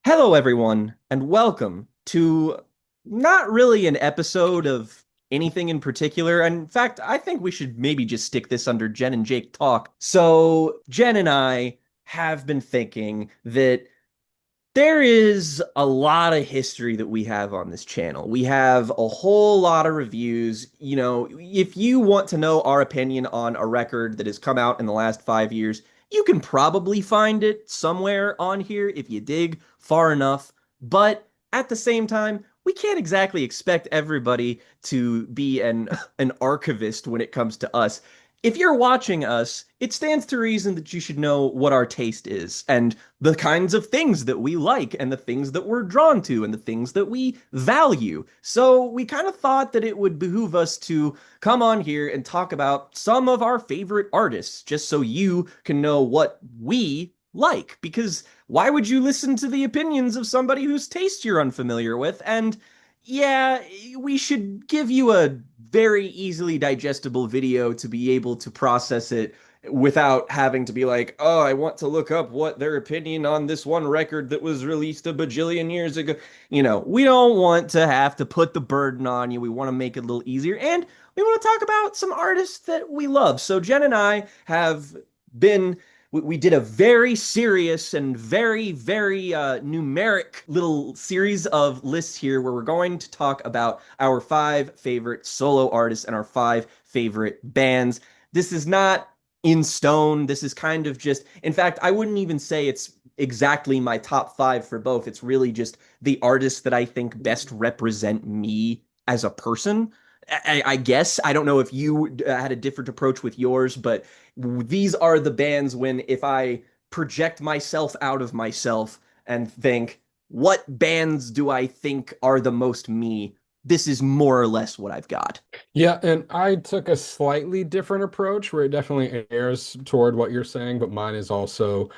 Hello, everyone, and welcome to not really an episode of anything in particular. In fact, I think we should maybe just stick this under Jen and Jake Talk. So, Jen and I have been thinking that there is a lot of history that we have on this channel. We have a whole lot of reviews. If you want to know our opinion on a record that has come out in the last 5 years, you can probably find it somewhere on here if you dig far enough. But at the same time, we can't exactly expect everybody to be an archivist when it comes to us. If you're watching us, it stands to reason that you should know what our taste is and the kinds of things that we like and the things that we're drawn to and the things that we value. So we kind of thought that it would behoove us to come on here and talk about some of our favorite artists, just so you can know what we like. Because why would you listen to the opinions of somebody whose taste you're unfamiliar with? And yeah, we should give you a very easily digestible video to be able to process it without having to be like, oh, I want to look up what their opinion on this one record that was released a bajillion years ago. We don't want to have to put the burden on you. We want to make it a little easier. And we want to talk about some artists that we love. So Jen and I have been we did a very serious and very numeric little series of lists here where we're going to talk about our five favorite solo artists and our five favorite bands. This is not in stone. This is kind of just, in fact, I wouldn't even say it's exactly my top five for both. It's really just the artists that I think best represent me as a person. I guess I don't know if you had a different approach with yours, but these are the bands when if I project myself out of myself and think, what bands do I think are the most me? This is more or less what I've got. Yeah, and I took a slightly different approach where it definitely airs toward what you're saying, but mine is also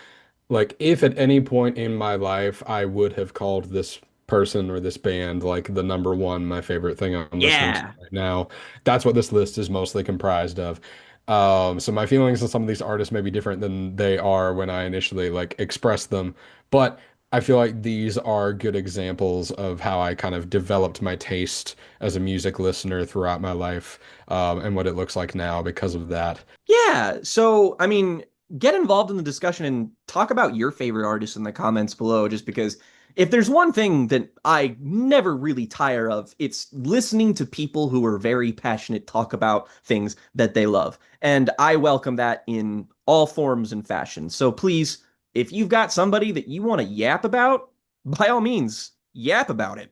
like if at any point in my life I would have called this person or this band like the number one, my favorite thing I'm listening to Yeah. right now, that's what this list is mostly comprised of. So my feelings on some of these artists may be different than they are when I initially like express them, but I feel like these are good examples of how I kind of developed my taste as a music listener throughout my life, and what it looks like now because of that. Yeah. So, I mean, get involved in the discussion and talk about your favorite artists in the comments below, just because if there's one thing that I never really tire of, it's listening to people who are very passionate talk about things that they love. And I welcome that in all forms and fashions. So please, if you've got somebody that you want to yap about, by all means, yap about it.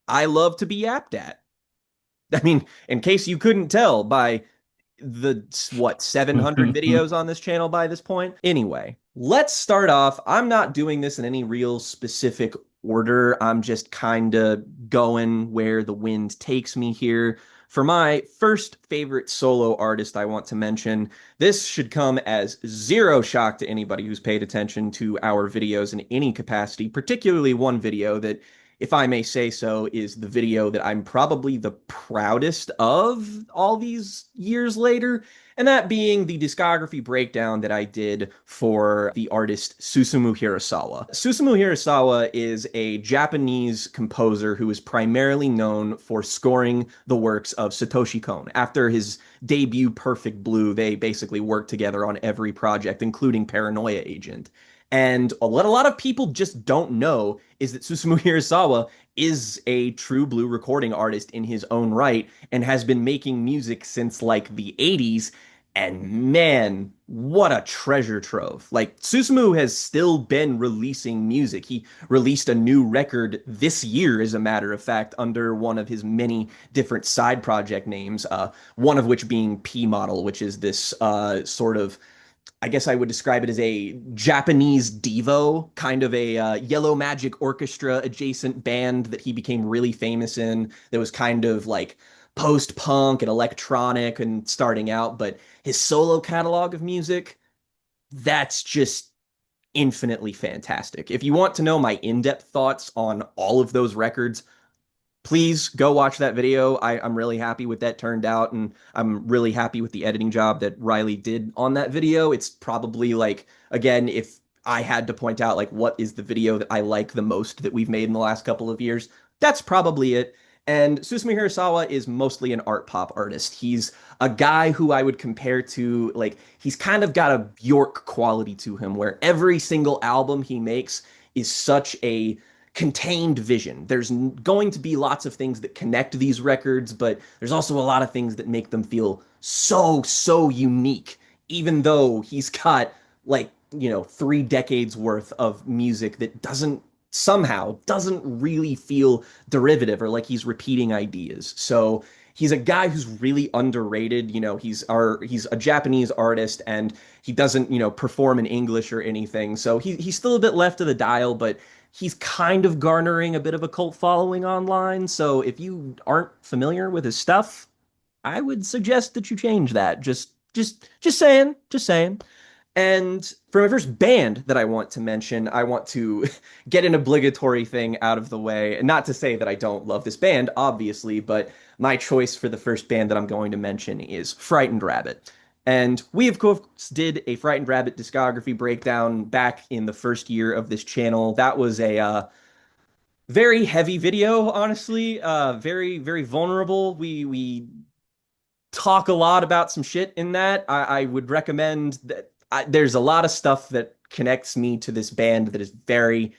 I love to be yapped at. I mean, in case you couldn't tell by the what 700 videos on this channel by this point. Anyway, let's start off. I'm not doing this in any real specific order. I'm just kind of going where the wind takes me here. For my first favorite solo artist I want to mention, this should come as zero shock to anybody who's paid attention to our videos in any capacity, particularly one video that, if I may say so, is the video that I'm probably the proudest of all these years later, and that being the discography breakdown that I did for the artist Susumu Hirasawa. Susumu Hirasawa is a Japanese composer who is primarily known for scoring the works of Satoshi Kon. After his debut Perfect Blue, they basically worked together on every project, including Paranoia Agent. And what a lot of people just don't know is that Susumu Hirasawa is a true blue recording artist in his own right and has been making music since like the 80s. And man, what a treasure trove. Like, Susumu has still been releasing music. He released a new record this year, as a matter of fact, under one of his many different side project names, one of which being P Model, which is this sort of, I guess I would describe it as a Japanese Devo, kind of a Yellow Magic Orchestra adjacent band that he became really famous in, that was kind of like post-punk and electronic and starting out, but his solo catalog of music, that's just infinitely fantastic. If you want to know my in-depth thoughts on all of those records, please go watch that video. I'm really happy with that turned out, and I'm really happy with the editing job that Riley did on that video. It's probably like, again, if I had to point out like what is the video that I like the most that we've made in the last couple of years, that's probably it. And Susumu Hirasawa is mostly an art pop artist. He's a guy who I would compare to like he's kind of got a Bjork quality to him where every single album he makes is such a contained vision. There's going to be lots of things that connect these records, but there's also a lot of things that make them feel so unique, even though he's got like, 3 decades worth of music that doesn't really feel derivative or like he's repeating ideas. So he's a guy who's really underrated. He's a Japanese artist and he doesn't, perform in English or anything. So he's still a bit left of the dial, but he's kind of garnering a bit of a cult following online. So if you aren't familiar with his stuff, I would suggest that you change that. Just saying, just saying. And for my first band that I want to mention, I want to get an obligatory thing out of the way. And not to say that I don't love this band, obviously, but my choice for the first band that I'm going to mention is Frightened Rabbit. And we, of course, did a Frightened Rabbit discography breakdown back in the first year of this channel. That was a very heavy video, honestly. Very vulnerable. We talk a lot about some shit in that. I would recommend that. There's a lot of stuff that connects me to this band that is very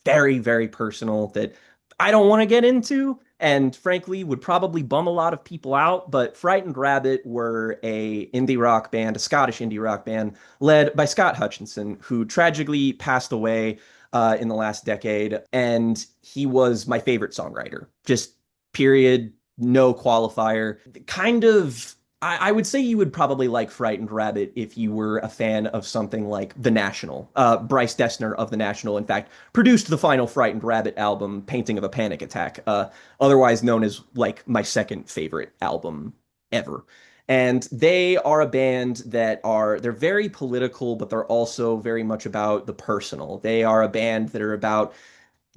personal that I don't want to get into, and frankly would probably bum a lot of people out. But Frightened Rabbit were a indie rock band, a Scottish indie rock band led by Scott Hutchinson, who tragically passed away in the last decade, and he was my favorite songwriter. Just period, no qualifier. Kind of I would say you would probably like Frightened Rabbit if you were a fan of something like The National. Bryce Dessner of The National, in fact, produced the final Frightened Rabbit album, Painting of a Panic Attack, otherwise known as like my second favorite album ever. And they are a band they're very political, but they're also very much about the personal. They are a band that are about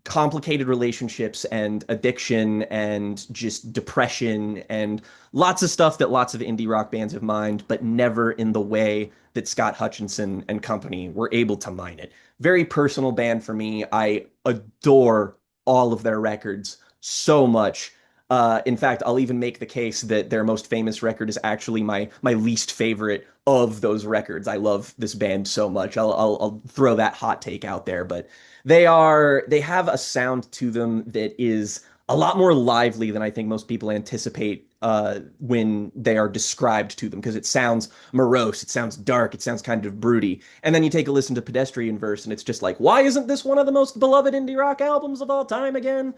complicated relationships and addiction and just depression and lots of stuff that lots of indie rock bands have mined, but never in the way that Scott Hutchinson and company were able to mine it. Very personal band for me. I adore all of their records so much. In fact, I'll even make the case that their most famous record is actually my least favorite of those records. I love this band so much. I'll throw that hot take out there, but they have a sound to them that is a lot more lively than I think most people anticipate when they are described to them, because it sounds morose, it sounds dark, it sounds kind of broody. And then you take a listen to Pedestrian Verse, and it's just like, why isn't this one of the most beloved indie rock albums of all time again?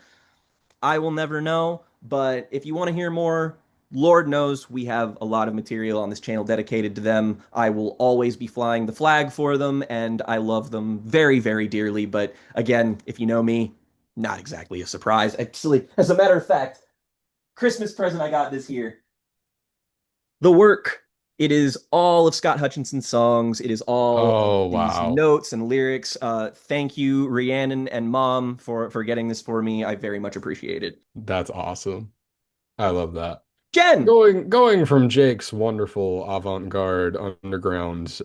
I will never know. But if you want to hear more, Lord knows we have a lot of material on this channel dedicated to them. I will always be flying the flag for them, and I love them very dearly. But again, if you know me, not exactly a surprise. Actually, as a matter of fact, Christmas present I got this year. The work. It is all of Scott Hutchinson's songs. It is all of Oh, these wow. notes and lyrics. Thank you, Rhiannon and Mom, for getting this for me. I very much appreciate it. That's awesome. I love that. Jen, Going from Jake's wonderful avant-garde underground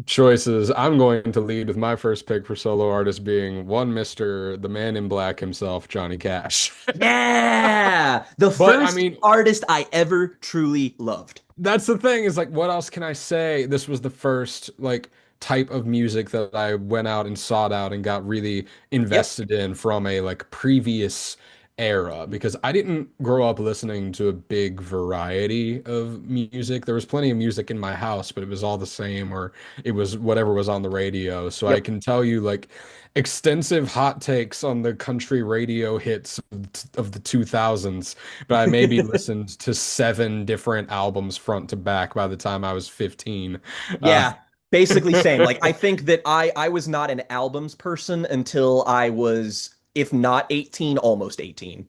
choices, I'm going to lead with my first pick for solo artist being one Mr. the Man in Black himself, Johnny Cash. yeah, the But I first mean, artist I ever truly loved. that's the thing is like, what else can I say? This was the first like type of music that I went out and sought out and got really Yep, invested in from a like previous era because I didn't grow up listening to a big variety of music. There was plenty of music in my house, but it was all the same or it was whatever was on the radio. So I yep. can tell you like extensive hot takes on the country radio hits of the 2000s, but I maybe listened to seven different albums front to back by the time I was 15. Uh, Yeah, basically same. Like I think that I was not an albums person until I was, if not 18, almost 18.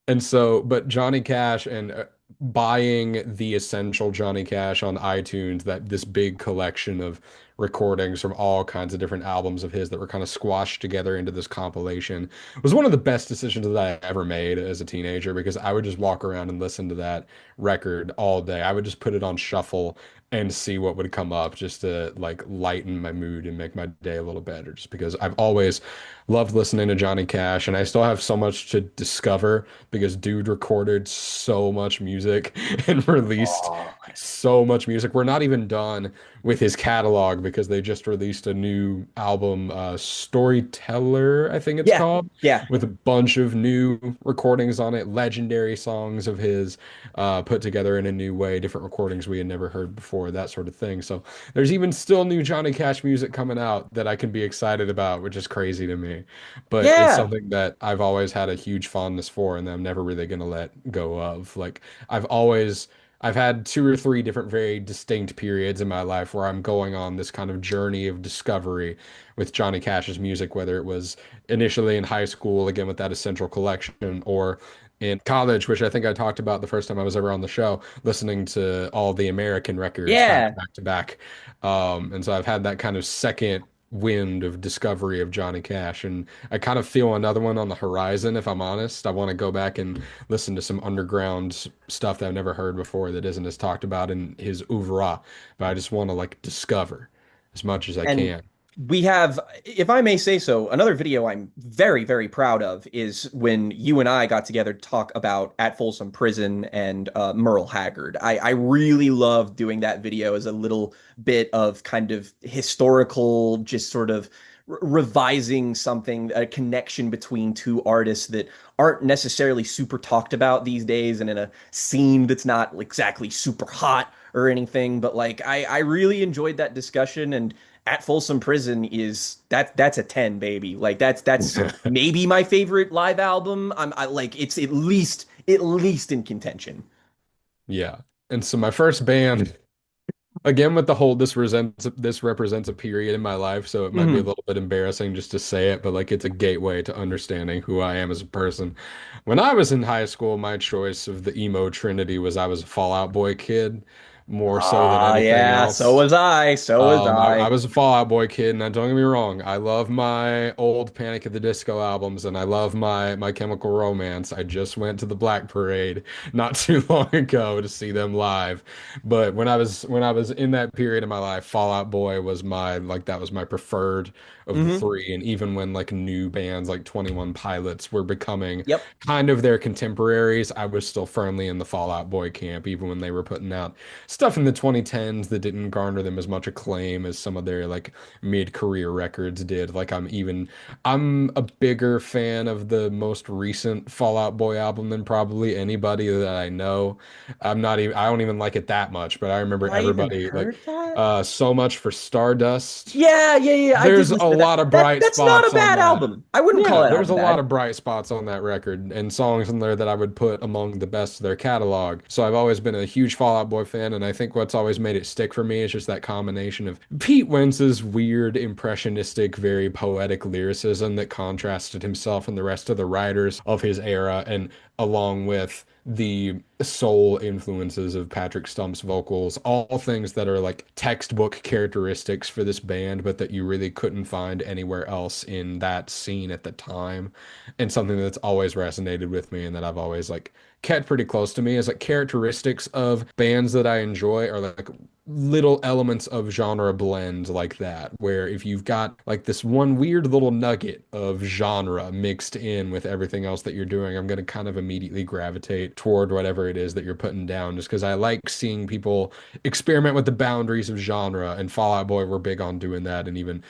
and so, but Johnny Cash and buying the essential Johnny Cash on iTunes, that this big collection of recordings from all kinds of different albums of his that were kind of squashed together into this compilation. It was one of the best decisions that I ever made as a teenager because I would just walk around and listen to that record all day. I would just put it on shuffle and see what would come up just to like lighten my mood and make my day a little better. Just because I've always loved listening to Johnny Cash and I still have so much to discover because dude recorded so much music and released Oh, so much music. We're not even done with his catalog because they just released a new album, Storyteller, I think it's yeah, called, yeah. with a bunch of new recordings on it, legendary songs of his, put together in a new way, different recordings we had never heard before, that sort of thing. So there's even still new Johnny Cash music coming out that I can be excited about, which is crazy to me. But it's Yeah. something that I've always had a huge fondness for and that I'm never really gonna let go of. Like I've always I've had two or three different very distinct periods in my life where I'm going on this kind of journey of discovery with Johnny Cash's music, whether it was initially in high school, again with that Essential Collection, or in college, which I think I talked about the first time I was ever on the show, listening to all the American records back to Yeah. back to back. And so I've had that kind of second wind of discovery of Johnny Cash, and I kind of feel another one on the horizon, if I'm honest. I want to go back and listen to some underground stuff that I've never heard before that isn't as talked about in his oeuvre, but I just want to like discover as much as I And can. we have, if I may say so, another video I'm very, very proud of is when you and I got together to talk about At Folsom Prison and Merle Haggard. I really loved doing that video as a little bit of kind of historical, just sort of revising something, a connection between two artists that aren't necessarily super talked about these days and in a scene that's not exactly super hot or anything. But like, I really enjoyed that discussion and at Folsom Prison is that's a 10, baby. Like that's maybe my favorite live album. I like it's at least in contention. Yeah. And so my first band, again with the whole this represents a period in my life, so it might be a Hmm. little bit embarrassing just to say it, but like it's a gateway to understanding who I am as a person. When I was in high school, my choice of the emo trinity was I was a Fall Out Boy kid more so than Ah, anything yeah, so else. was I. So was I I. was a Fall Out Boy kid, and don't get me wrong, I love my old Panic at the Disco albums, and I love My Chemical Romance. I just went to the Black Parade not too long ago to see them live. But when I was in that period of my life, Fall Out Boy was my like that was my preferred of the Hmm. three. And even when like new bands like 21 Pilots were becoming Yep. kind of their contemporaries, I was still firmly in the Fall Out Boy camp, even when they were putting out stuff in the 2010s that didn't garner them as much acclaim as some of their like mid-career records did. I'm a bigger fan of the most recent Fall Out Boy album than probably anybody that I know. I don't even like it that much, but I remember Have I even everybody like heard that? So Much for Stardust. Yeah, yeah, yeah. I did There's listen a to that. lot of That bright that's not a spots on bad that. album. I wouldn't call Yeah, that there's album a lot bad. of bright spots on that record and songs in there that I would put among the best of their catalog. So I've always been a huge Fall Out Boy fan, and I think what's always made it stick for me is just that combination of Pete Wentz's weird, impressionistic, very poetic lyricism that contrasted himself and the rest of the writers of his era, and along with the soul influences of Patrick Stump's vocals, all things that are like textbook characteristics for this band, but that you really couldn't find anywhere else in that scene at the time. And something that's always resonated with me and that I've always like kept pretty close to me is like characteristics of bands that I enjoy are like little elements of genre blend like that, where if you've got like this one weird little nugget of genre mixed in with everything else that you're doing, I'm going to kind of immediately gravitate toward whatever it is that you're putting down, just because I like seeing people experiment with the boundaries of genre, and Fall Out Boy were big on doing that, and even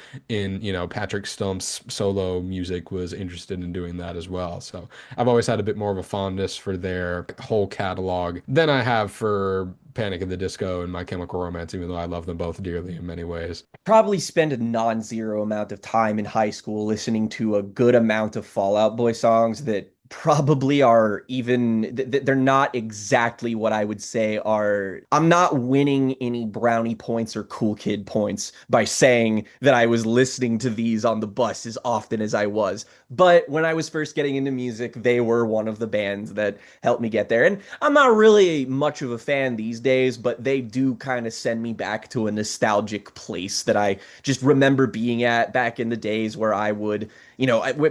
Patrick Stump's solo music was interested in doing that as well. So I've always had a bit more of a fondness for their whole catalog than I have for Panic at the Disco and My Chemical Romance, even though I love them both dearly in many ways. Probably spend a non-zero amount of time in high school listening to a good amount of Fall Out Boy songs that probably are even they're not exactly what I would say are. I'm not winning any brownie points or cool kid points by saying that I was listening to these on the bus as often as I was. But when I was first getting into music, they were one of the bands that helped me get there. And I'm not really much of a fan these days, but they do kind of send me back to a nostalgic place that I just remember being at back in the days where I would,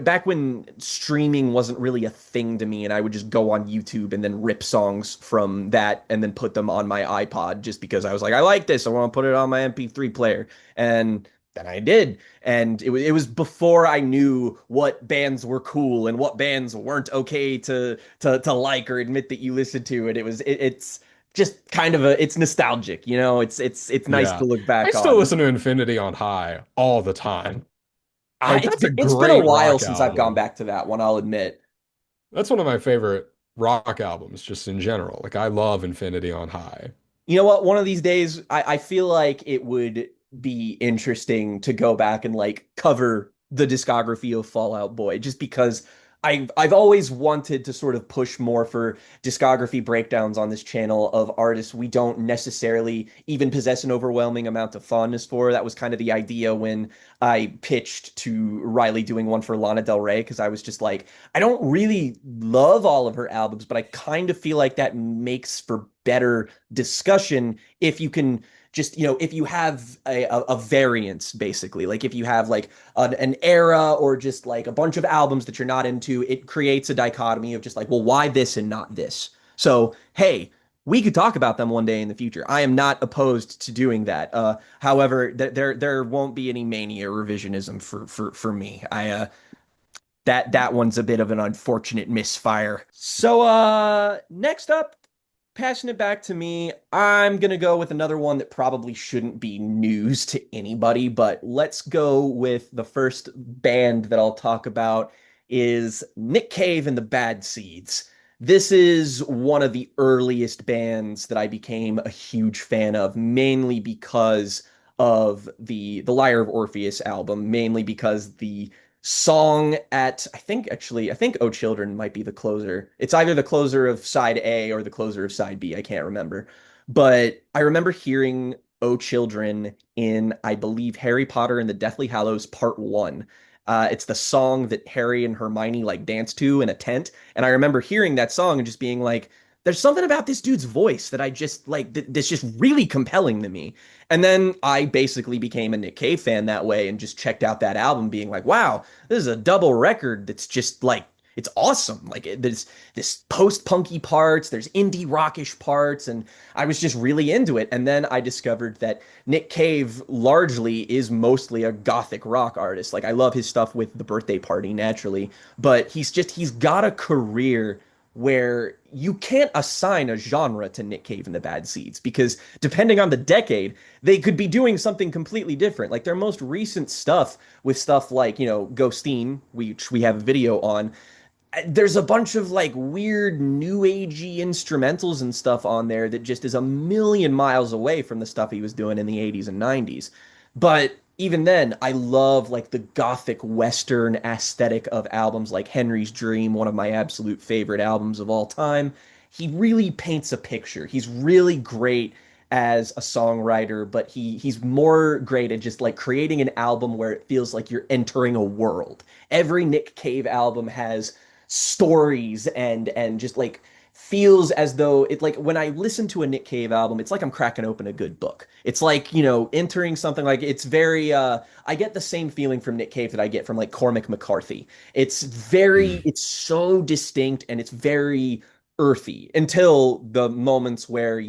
back when streaming wasn't really a thing to me, and I would just go on YouTube and then rip songs from that and then put them on my iPod just because I was like, I like this, I want to put it on my MP3 player. And then I did. And it was before I knew what bands were cool and what bands weren't okay to like or admit that you listened to. And it's just kind of it's nostalgic, it's nice Yeah. to look I back still on. listen to Infinity on High all the time. I, Like it's that's a it's been a great while rock since I've gone album. back to that one, I'll admit. That's one of my favorite rock albums just in general. Like I love Infinity on High. You know what? One of these days, I feel like it would be interesting to go back and like cover the discography of Fallout Boy, just because I've always wanted to sort of push more for discography breakdowns on this channel of artists we don't necessarily even possess an overwhelming amount of fondness for. That was kind of the idea when I pitched to Riley doing one for Lana Del Rey, because I was just like, I don't really love all of her albums, but I kind of feel like that makes for better discussion if you can just, if you have a variance, basically, like if you have like an era or just like a bunch of albums that you're not into, it creates a dichotomy of just like, well, why this and not this? So hey, we could talk about them one day in the future. I am not opposed to doing that. However, there won't be any mania revisionism for me. That one's a bit of an unfortunate misfire. So next up, passing it back to me, I'm gonna go with another one that probably shouldn't be news to anybody, but let's go with the first band that I'll talk about is Nick Cave and the Bad Seeds. This is one of the earliest bands that I became a huge fan of, mainly because of the Lyre of Orpheus album, mainly because the song at I think Oh Children might be the closer. It's either the closer of side A or the closer of side B. I can't remember. But I remember hearing Oh Children in, I believe, Harry Potter and the Deathly Hallows Part 1. It's the song that Harry and Hermione like dance to in a tent. And I remember hearing that song and just being like, there's something about this dude's voice that I just like, that's just really compelling to me. And then I basically became a Nick Cave fan that way and just checked out that album being like, wow, this is a double record that's just like, it's awesome. Like there's this post-punky parts, there's indie rockish parts, and I was just really into it. And then I discovered that Nick Cave largely is mostly a gothic rock artist. Like I love his stuff with The Birthday Party naturally, but he's got a career where you can't assign a genre to Nick Cave and the Bad Seeds, because depending on the decade, they could be doing something completely different. Like their most recent stuff with stuff like, Ghosteen, which we have a video on, there's a bunch of like weird new agey instrumentals and stuff on there that just is a million miles away from the stuff he was doing in the 80s and 90s. But even then, I love like the gothic western aesthetic of albums like Henry's Dream, one of my absolute favorite albums of all time. He really paints a picture. He's really great as a songwriter, but he's more great at just like creating an album where it feels like you're entering a world. Every Nick Cave album has stories and just like feels as though it, like when I listen to a Nick Cave album, it's like I'm cracking open a good book. It's like, entering something, like it's very I get the same feeling from Nick Cave that I get from like Cormac McCarthy. Mm. It's so distinct and it's very earthy until the moments where,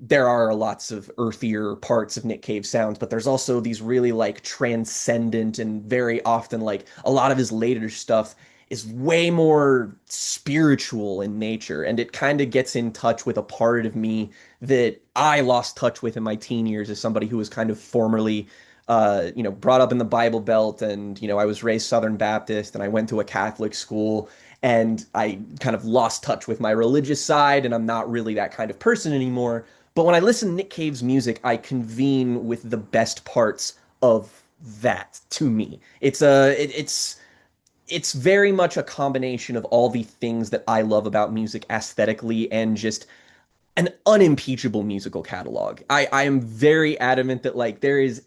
there are lots of earthier parts of Nick Cave sounds, but there's also these really like transcendent and very often like a lot of his later stuff is way more spiritual in nature, and it kind of gets in touch with a part of me that I lost touch with in my teen years as somebody who was kind of formerly brought up in the Bible Belt, and I was raised Southern Baptist and I went to a Catholic school, and I kind of lost touch with my religious side, and I'm not really that kind of person anymore. But when I listen to Nick Cave's music, I convene with the best parts of that to me. It's it's very much a combination of all the things that I love about music aesthetically and just an unimpeachable musical catalog. I am very adamant that like there is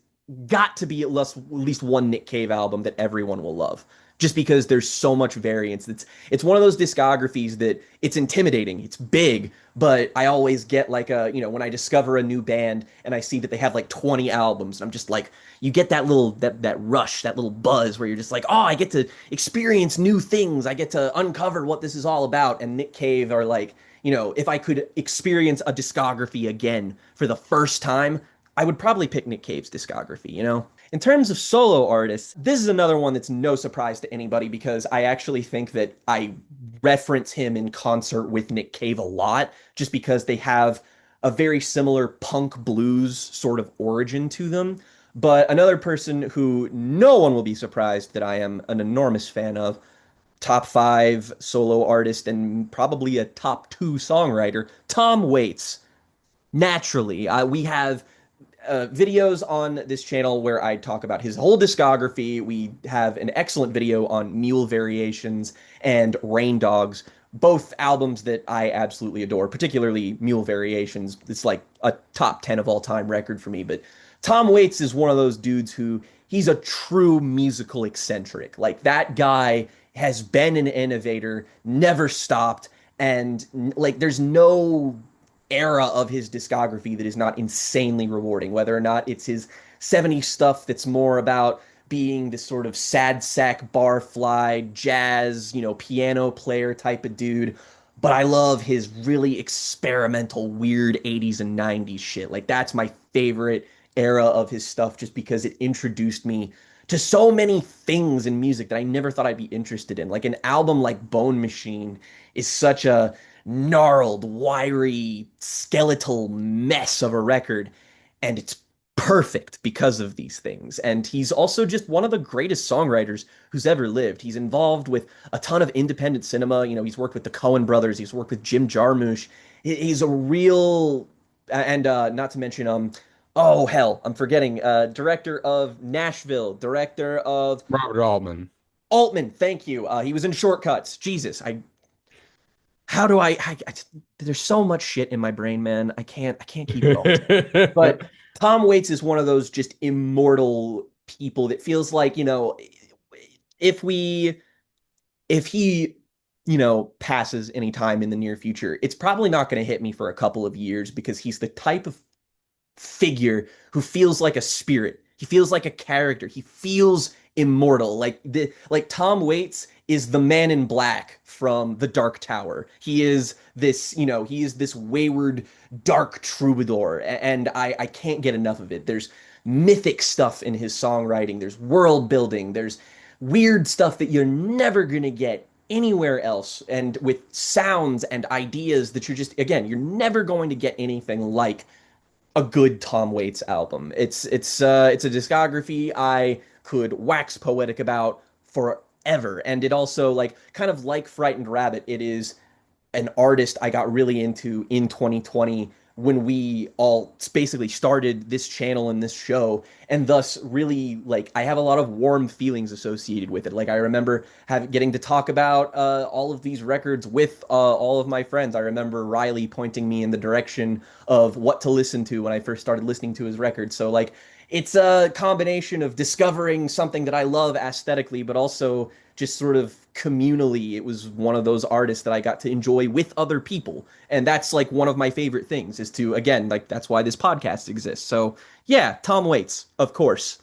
got to be at least one Nick Cave album that everyone will love. Just because there's so much variance. It's one of those discographies that it's intimidating. It's big, but I always get like when I discover a new band and I see that they have like 20 albums, and I'm just like, you get that little that rush, that little buzz where you're just like, oh, I get to experience new things. I get to uncover what this is all about. And Nick Cave are like, if I could experience a discography again for the first time, I would probably pick Nick Cave's discography. In terms of solo artists, this is another one that's no surprise to anybody because I actually think that I reference him in concert with Nick Cave a lot just because they have a very similar punk blues sort of origin to them. But another person who no one will be surprised that I am an enormous fan of, top five solo artist and probably a top two songwriter, Tom Waits. Naturally, we have videos on this channel where I talk about his whole discography. We have an excellent video on Mule Variations and Rain Dogs, both albums that I absolutely adore, particularly Mule Variations. It's like a top 10 of all time record for me. But Tom Waits is one of those dudes who he's a true musical eccentric. Like that guy has been an innovator, never stopped, and like there's no era of his discography that is not insanely rewarding, whether or not it's his 70s stuff that's more about being this sort of sad sack barfly jazz, piano player type of dude. But I love his really experimental, weird 80s and 90s shit. Like, that's my favorite era of his stuff just because it introduced me to so many things in music that I never thought I'd be interested in. Like, an album like Bone Machine is such a gnarled, wiry, skeletal mess of a record, and it's perfect because of these things. And he's also just one of the greatest songwriters who's ever lived. He's involved with a ton of independent cinema. He's worked with the Coen brothers, he's worked with Jim Jarmusch. He's a real, and not to mention, oh hell, I'm forgetting, director of Nashville, director of Robert Altman. Altman, thank you. He was in Shortcuts. Jesus, how do there's so much shit in my brain, man. I can't keep it all. But Tom Waits is one of those just immortal people that feels like, if we if he, passes any time in the near future, it's probably not going to hit me for a couple of years because he's the type of figure who feels like a spirit. He feels like a character. He feels immortal. Like Tom Waits is the man in black from the Dark Tower. He is this wayward dark troubadour, and I can't get enough of it. There's mythic stuff in his songwriting. There's world building. There's weird stuff that you're never gonna get anywhere else, and with sounds and ideas that you're never going to get anything like a good Tom Waits album. It's a discography I could wax poetic about forever. And it also, like, kind of like Frightened Rabbit, it is an artist I got really into in 2020 when we all basically started this channel and this show, and thus really, like, I have a lot of warm feelings associated with it. Like, I remember getting to talk about all of these records with all of my friends. I remember Riley pointing me in the direction of what to listen to when I first started listening to his records. So, like, it's a combination of discovering something that I love aesthetically, but also just sort of communally. It was one of those artists that I got to enjoy with other people. And that's like one of my favorite things is to, again, like that's why this podcast exists. So yeah, Tom Waits, of course.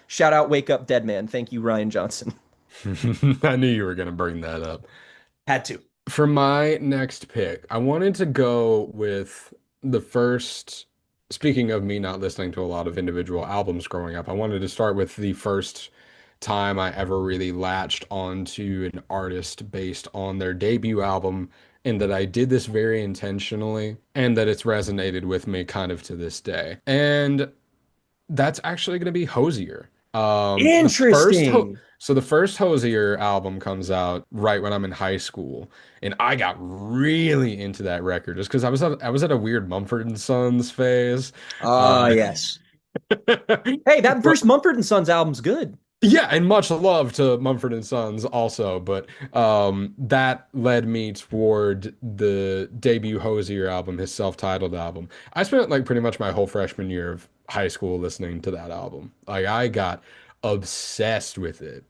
Shout out Wake Up Dead Man. Thank you, Ryan Johnson. I knew you were going to bring that up. Had to. For my next pick, I wanted to go with the first. Speaking of me not listening to a lot of individual albums growing up, I wanted to start with the first time I ever really latched onto an artist based on their debut album, and that I did this very intentionally, and that it's resonated with me kind of to this day. And that's actually going to be Hosier. Interesting. The first Hosier album comes out right when I'm in high school, and I got really into that record just because I was at a weird Mumford and Sons phase. Ah, Uh, yes. Hey, that but first Mumford and Sons album's good. Yeah, and much love to Mumford and Sons also, but that led me toward the debut Hosier album, his self-titled album. I spent like pretty much my whole freshman year of high school listening to that album. Like I got obsessed with it.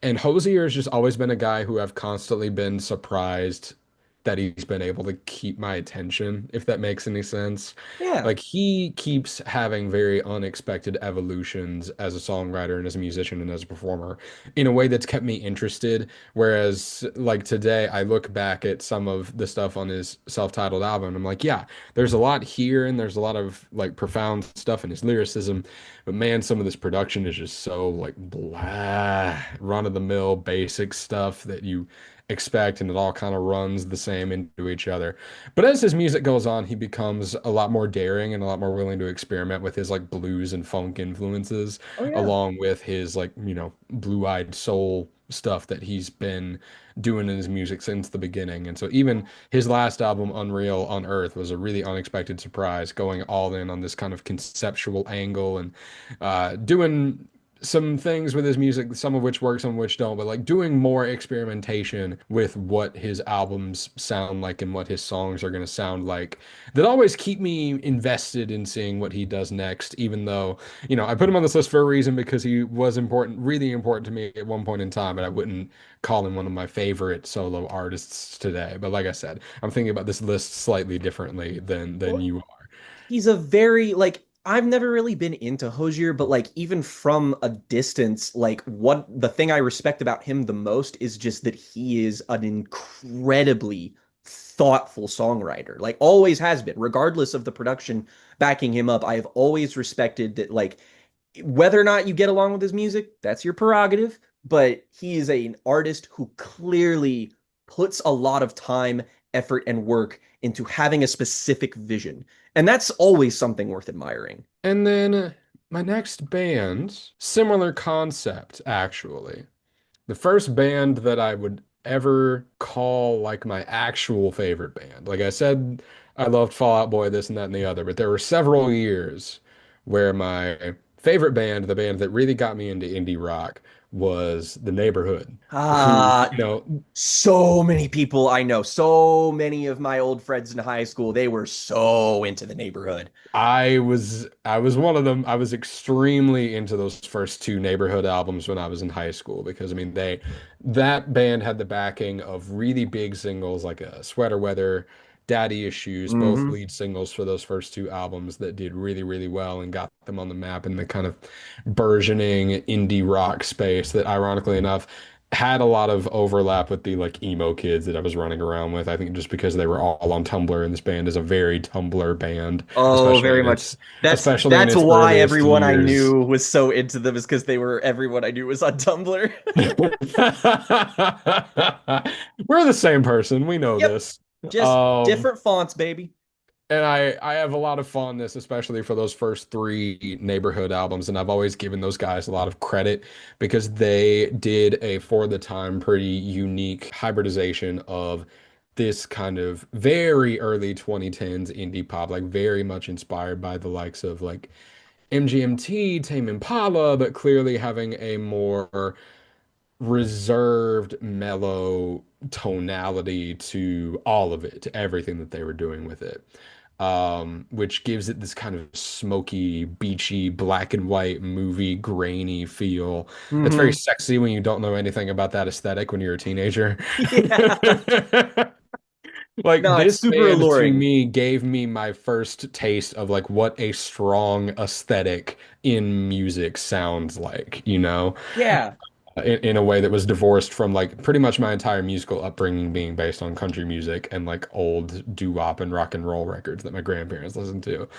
And Hosier has just always been a guy who I've constantly been surprised that he's been able to keep my attention, if that makes any sense. Yeah. Like he keeps having very unexpected evolutions as a songwriter and as a musician and as a performer in a way that's kept me interested. Whereas like today, I look back at some of the stuff on his self-titled album, and I'm like, yeah, there's a lot here and there's a lot of like profound stuff in his lyricism, but man, some of this production is just so like blah, run-of-the-mill basic stuff that you expect, and it all kind of runs the same into each other. But as his music goes on, he becomes a lot more daring and a lot more willing to experiment with his like blues and funk influences, Oh yeah. along with his like, blue-eyed soul stuff that he's been doing in his music since the beginning. And so even his last album, Unreal on Earth, was a really unexpected surprise, going all in on this kind of conceptual angle and doing some things with his music, some of which work, some of which don't, but like doing more experimentation with what his albums sound like and what his songs are going to sound like that always keep me invested in seeing what he does next, even though, I put him on this list for a reason because he was important, really important to me at one point in time, but I wouldn't call him one of my favorite solo artists today. But like I said, I'm thinking about this list slightly differently than Well, you are. he's a very like I've never really been into Hosier, but like even from a distance, like what the thing I respect about him the most is just that he is an incredibly thoughtful songwriter. Like always has been, regardless of the production backing him up. I have always respected that like whether or not you get along with his music, that's your prerogative, but he is an artist who clearly puts a lot of time, effort, and work into having a specific vision. And that's always something worth admiring. And then my next band, similar concept, actually. The first band that I would ever call like my actual favorite band. Like I said, I loved Fall Out Boy, this and that and the other, but there were several years where my favorite band, the band that really got me into indie rock, was The Neighborhood, who, Ah, so many people I know, so many of my old friends in high school, they were so into the neighborhood. I was one of them. I was extremely into those first two Neighborhood albums when I was in high school because I mean that band had the backing of really big singles like Sweater Weather, Daddy Issues, both Hmm. lead singles for those first two albums that did really, really well and got them on the map in the kind of burgeoning indie rock space that ironically enough had a lot of overlap with the like emo kids that I was running around with. I think just because they were all on Tumblr and this band is a very Tumblr band, Oh, especially very in much. its That's especially in that's its why earliest everyone I years. knew was so into them is because they were everyone I knew was on Tumblr. We're the same person. We know Yep, this. just Um, different fonts, baby. And I have a lot of fondness, especially for those first three Neighborhood albums, and I've always given those guys a lot of credit because they did a, for the time, pretty unique hybridization of this kind of very early 2010s indie pop, like very much inspired by the likes of like MGMT, Tame Impala, but clearly having a more reserved, mellow tonality to all of it, to everything that they were doing with it. Which gives it this kind of smoky, beachy, black and white movie, grainy feel. That's very Hmm. sexy when you don't know anything about that aesthetic when you're a teenager. Yeah. Like No, it's this super band to alluring. me gave me my first taste of like what a strong aesthetic in music sounds like, Yeah. in a way that was divorced from like pretty much my entire musical upbringing being based on country music and like old doo-wop and rock and roll records that my grandparents listened to.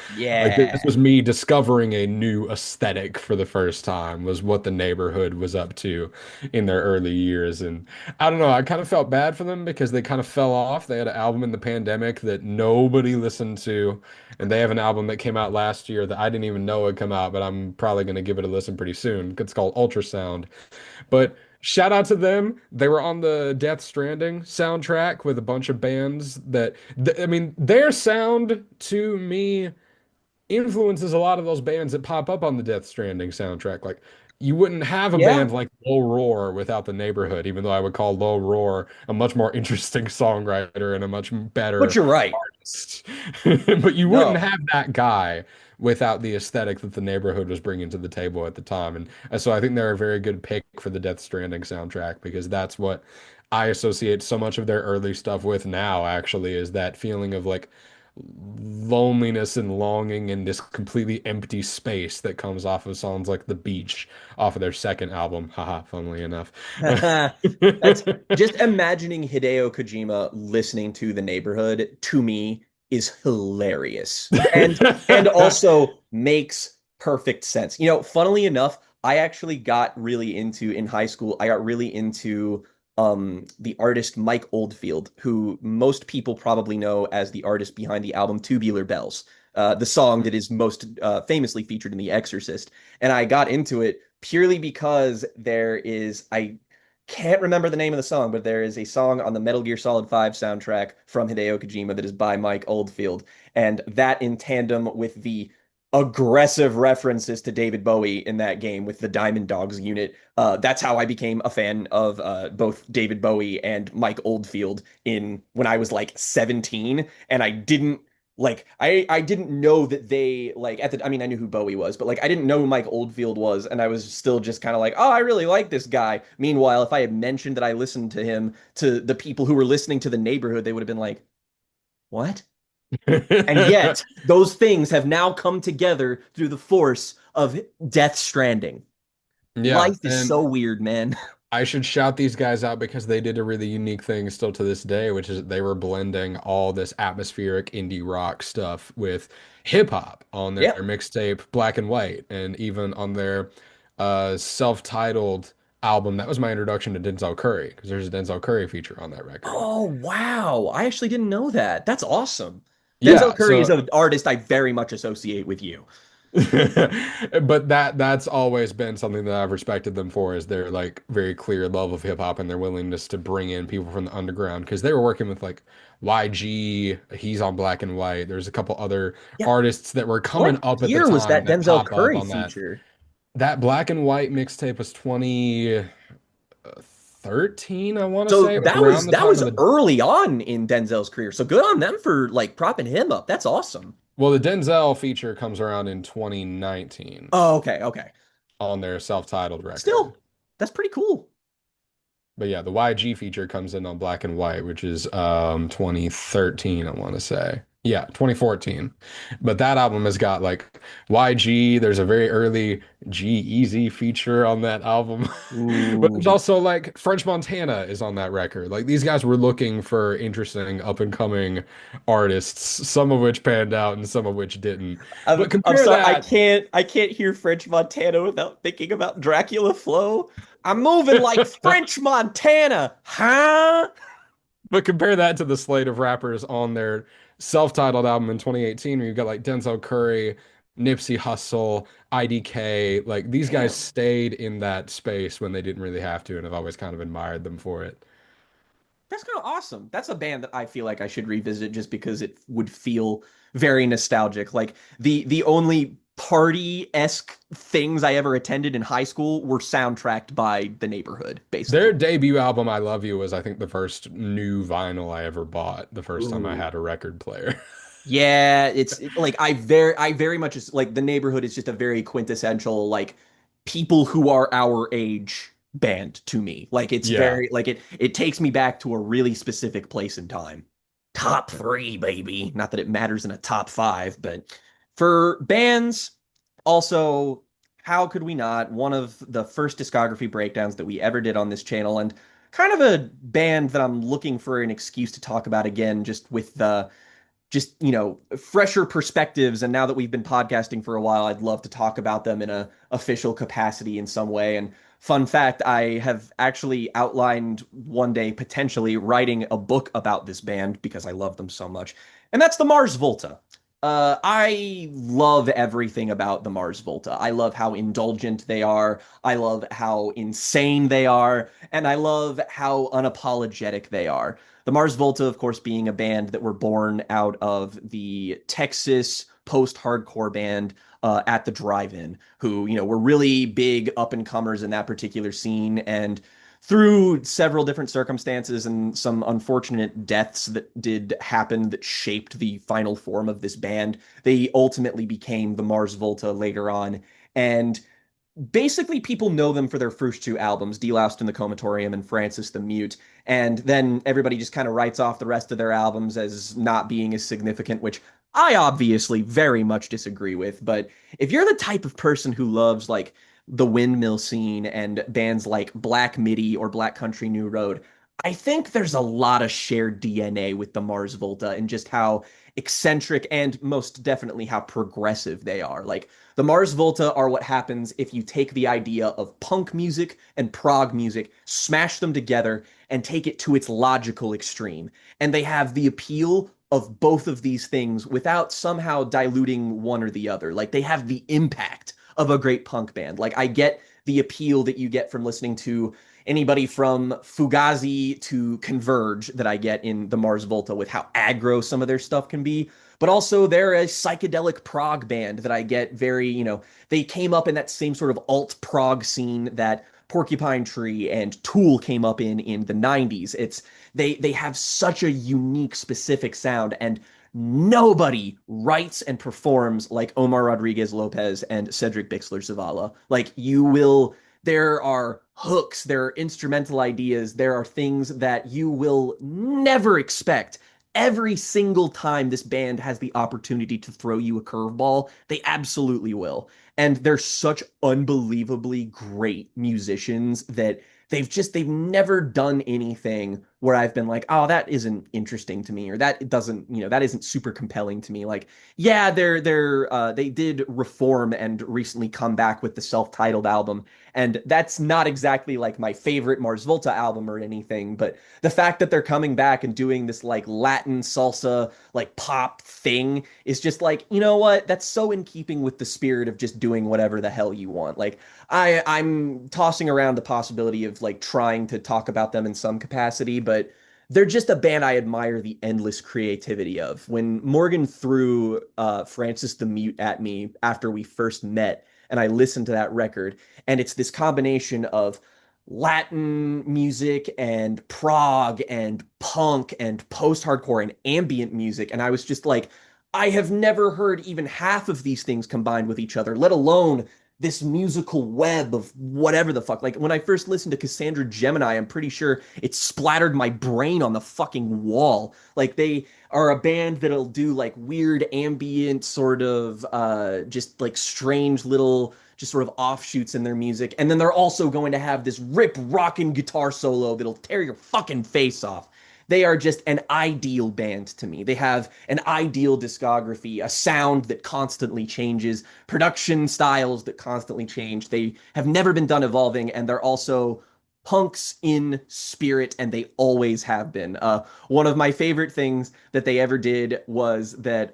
Like this Yeah. was me discovering a new aesthetic for the first time was what the neighborhood was up to in their early years. And I don't know, I kind of felt bad for them because they kind of fell off. They had an album in the pandemic that nobody listened to, and they have an album that came out last year that I didn't even know had come out, but I'm probably going to give it a listen pretty soon. It's called Ultrasound. But shout out to them. They were on the Death Stranding soundtrack with a bunch of bands that, I mean, their sound to me influences a lot of those bands that pop up on the Death Stranding soundtrack. Like you wouldn't have a Yeah, band like Low Roar without the Neighborhood, even though I would call Low Roar a much more interesting songwriter and a much but better you're right. artist. But you wouldn't No. have that guy without the aesthetic that the Neighborhood was bringing to the table at the time. And so I think they're a very good pick for the Death Stranding soundtrack because that's what I associate so much of their early stuff with now, actually, is that feeling of like loneliness and longing in this completely empty space that comes off of songs like The Beach off of their second album. Haha, funnily enough. That's just imagining Hideo Kojima listening to The Neighborhood to me is hilarious. And also makes perfect sense. You know, funnily enough, I actually got really into in high school, I got really into the artist Mike Oldfield, who most people probably know as the artist behind the album Tubular Bells, the song that is most famously featured in The Exorcist. And I got into it purely because there is I can't remember the name of the song, but there is a song on the Metal Gear Solid 5 soundtrack from Hideo Kojima that is by Mike Oldfield, and that in tandem with the aggressive references to David Bowie in that game with the Diamond Dogs unit. That's how I became a fan of both David Bowie and Mike Oldfield in when I was like 17, and I didn't like I didn't know that they like at the I mean I knew who Bowie was, but like I didn't know who Mike Oldfield was, and I was still just kind of like, oh, I really like this guy. Meanwhile, if I had mentioned that I listened to him to the people who were listening to The Neighborhood, they would have been like, what? And yet, those things have now come together through the force of Death Stranding. Yeah, Life is and so weird, man. I should shout these guys out because they did a really unique thing still to this day, which is they were blending all this atmospheric indie rock stuff with hip hop on their Yep. mixtape Black and White, and even on their self-titled album. That was my introduction to Denzel Curry because there's a Denzel Curry feature on that record. Oh, wow. I actually didn't know that. That's awesome. Denzel Yeah, Curry is so an artist I very much associate with you. but that's always been something that I've respected them for is their like very clear love of hip hop and their willingness to bring in people from the underground because they were working with like YG, he's on Black and White. There's a couple other Yeah. artists that were coming What up at the year was time that that Denzel pop up Curry on that. feature? That Black and White mixtape was 2013, I want to So say. It was around the that time was of the early on in Denzel's career. So good on them for like propping him up. That's awesome. well, the Denzel feature comes around in 2019 Oh, okay, okay. on their self-titled record. Still, that's pretty cool. But yeah, the YG feature comes in on Black and White, which is 2013, I want to say. Yeah, 2014. But that album has got like YG, there's a very early G-Eazy feature on that album. But there's Ooh. also like French Montana is on that record. Like these guys were looking for interesting up and coming artists, some of which panned out and some of which didn't. But I'm compare sorry. that I can't hear French Montana without thinking about Dracula Flow. I'm moving like French Montana, huh? But compare that to the slate of rappers on their self-titled album in 2018, where you've got like Denzel Curry, Nipsey Hussle, IDK. Like these guys Damn. stayed in that space when they didn't really have to, and I've always kind of admired them for it. That's kind of awesome. That's a band that I feel like I should revisit just because it would feel very nostalgic. Like the only party-esque things I ever attended in high school were soundtracked by The Neighborhood, Their basically. debut album, I Love You, was I think the first new vinyl I ever bought, the first time I Ooh. had a record player. Yeah, like I very much like The Neighborhood is just a very quintessential like people who are our age band to me. Like it's Yeah. very like it takes me back to a really specific place in time. Top three, baby. Not that it matters in a top five, but for bands, also, how could we not? One of the first discography breakdowns that we ever did on this channel, and kind of a band that I'm looking for an excuse to talk about again, just with the just fresher perspectives, and now that we've been podcasting for a while, I'd love to talk about them in a official capacity in some way. And fun fact, I have actually outlined one day potentially writing a book about this band because I love them so much, and that's the Mars Volta. I love everything about the Mars Volta. I love how indulgent they are. I love how insane they are. And I love how unapologetic they are. The Mars Volta, of course, being a band that were born out of the Texas post-hardcore band at the Drive-In, who, were really big up-and-comers in that particular scene. And through several different circumstances and some unfortunate deaths that did happen that shaped the final form of this band, they ultimately became the Mars Volta later on. And basically people know them for their first two albums, Deloused in the Comatorium and Francis the Mute, and then everybody just kind of writes off the rest of their albums as not being as significant, which I obviously very much disagree with. But if you're the type of person who loves like the windmill scene and bands like Black Midi or Black Country New Road, I think there's a lot of shared DNA with the Mars Volta and just how eccentric and most definitely how progressive they are. Like the Mars Volta are what happens if you take the idea of punk music and prog music, smash them together, and take it to its logical extreme. And they have the appeal of both of these things without somehow diluting one or the other. Like they have the impact of a great punk band. Like I get the appeal that you get from listening to anybody from Fugazi to Converge that I get in the Mars Volta with how aggro some of their stuff can be. But also they're a psychedelic prog band that I get very, they came up in that same sort of alt prog scene that Porcupine Tree and Tool came up in the 90s. They have such a unique specific sound, and nobody writes and performs like Omar Rodriguez Lopez and Cedric Bixler Zavala. Like you will there are hooks, there are instrumental ideas, there are things that you will never expect. Every single time this band has the opportunity to throw you a curveball, they absolutely will. And they're such unbelievably great musicians that they've never done anything where I've been like, oh, that isn't interesting to me, or that doesn't, that isn't super compelling to me. Like, yeah, they did reform and recently come back with the self-titled album, and that's not exactly like my favorite Mars Volta album or anything, but the fact that they're coming back and doing this like Latin salsa, like pop thing is just like, you know what? That's so in keeping with the spirit of just doing whatever the hell you want. Like I'm tossing around the possibility of like trying to talk about them in some capacity, but they're just a band I admire the endless creativity of. When Morgan threw Francis the Mute at me after we first met, and I listened to that record, and it's this combination of Latin music and prog and punk and post-hardcore and ambient music, and I was just like, I have never heard even half of these things combined with each other, let alone this musical web of whatever the fuck. Like when I first listened to Cassandra Gemini, I'm pretty sure it splattered my brain on the fucking wall. Like they are a band that'll do like weird ambient sort of just like strange little just sort of offshoots in their music. And then they're also going to have this rip rockin' guitar solo that'll tear your fucking face off. They are just an ideal band to me. They have an ideal discography, a sound that constantly changes, production styles that constantly change. They have never been done evolving, and they're also punks in spirit, and they always have been. One of my favorite things that they ever did was that,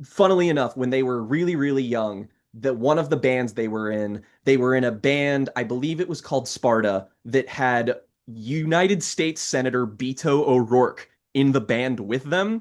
funnily enough, when they were really, really young, that one of the bands they were in a band, I believe it was called Sparta, that had United States Senator Beto O'Rourke in the band with them.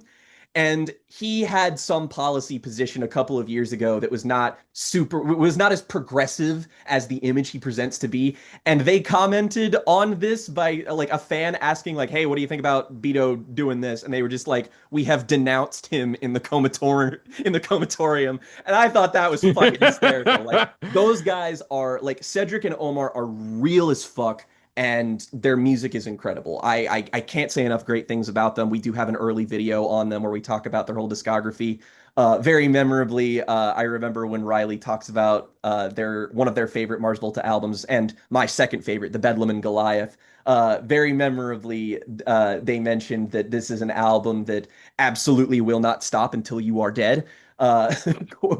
And he had some policy position a couple of years ago that was not as progressive as the image he presents to be. And they commented on this by like a fan asking like, hey, what do you think about Beto doing this? And they were just like, we have denounced him in the comatorium. And I thought that was fucking hysterical. Like those guys are like Cedric and Omar are real as fuck, and their music is incredible. I can't say enough great things about them. We do have an early video on them where we talk about their whole discography. Very memorably, I remember when Riley talks about their one of their favorite Mars Volta albums and my second favorite, The Bedlam and Goliath. Very memorably, they mentioned that this is an album that absolutely will not stop until you are dead. Uh,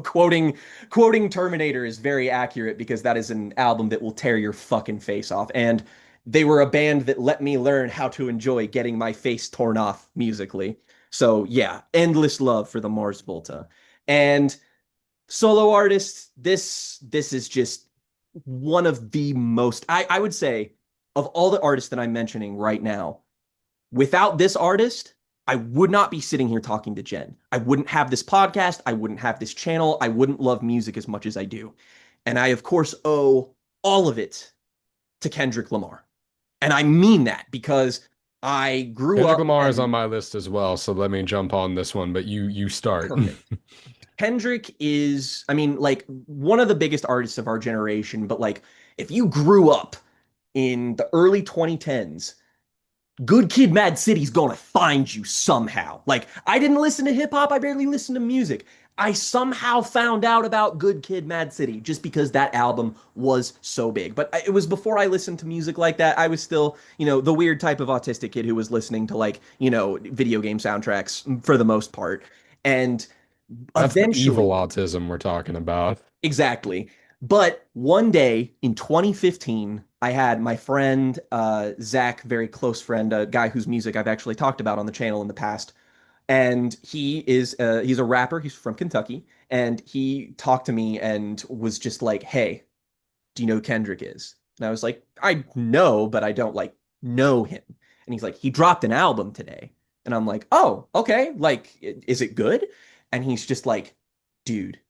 quoting Terminator is very accurate because that is an album that will tear your fucking face off. And they were a band that let me learn how to enjoy getting my face torn off musically. So yeah, endless love for the Mars Volta. And solo artists, this is just one of the most I would say of all the artists that I'm mentioning right now, without this artist, I would not be sitting here talking to Jen. I wouldn't have this podcast. I wouldn't have this channel. I wouldn't love music as much as I do. And I, of course, owe all of it to Kendrick Lamar. And I mean that because I grew Kendrick up Lamar is on and my list as well, so let me jump on this one, but you start. perfect. Kendrick is, I mean, like one of the biggest artists of our generation, but like if you grew up in the early 2010s, Good Kid Mad City's gonna find you somehow. Like, I didn't listen to hip hop, I barely listened to music. I somehow found out about Good Kid Mad City just because that album was so big. But it was before I listened to music like that. I was still, the weird type of autistic kid who was listening to like, video game soundtracks for the most part. And That's the evil eventually, autism we're talking about. exactly. But one day in 2015, I had my friend, Zach, very close friend, a guy whose music I've actually talked about on the channel in the past. And he's a rapper. He's from Kentucky. And he talked to me and was just like, "Hey, do you know who Kendrick is?" And I was like, "I know, but I don't like know him." And he's like, "He dropped an album today." And I'm like, "Oh, okay. Like, is it good?" And he's just like, "Dude,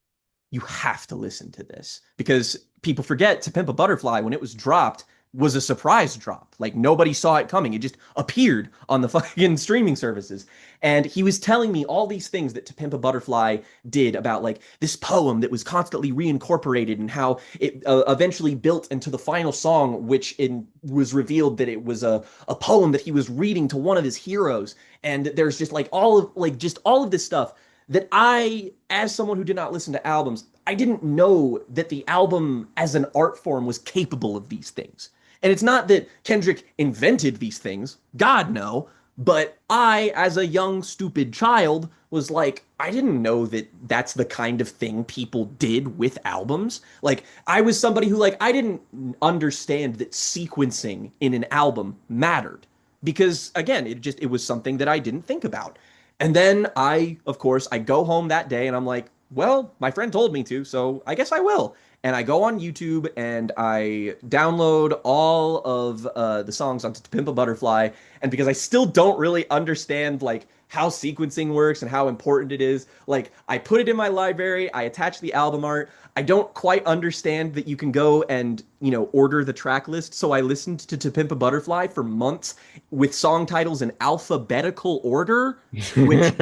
you have to listen to this," because people forget To Pimp a Butterfly, when it was dropped, was a surprise drop. Like nobody saw it coming. It just appeared on the fucking streaming services. And he was telling me all these things that To Pimp a Butterfly did about like this poem that was constantly reincorporated and how it eventually built into the final song, which was revealed that it was a poem that he was reading to one of his heroes. And there's just like all of this stuff that I, as someone who did not listen to albums, I didn't know that the album as an art form was capable of these things. And it's not that Kendrick invented these things, God no, but I, as a young, stupid child, was like, I didn't know that that's the kind of thing people did with albums. Like, I was somebody who, like, I didn't understand that sequencing in an album mattered. Because, again, it was something that I didn't think about. And then of course, I go home that day and I'm like, well, my friend told me to, so I guess I will. And I go on YouTube and I download all of the songs onto To Pimp a Butterfly. And because I still don't really understand like how sequencing works and how important it is, like I put it in my library, I attach the album art. I don't quite understand that you can go and, order the track list. So I listened to Pimp a Butterfly for months with song titles in alphabetical order, which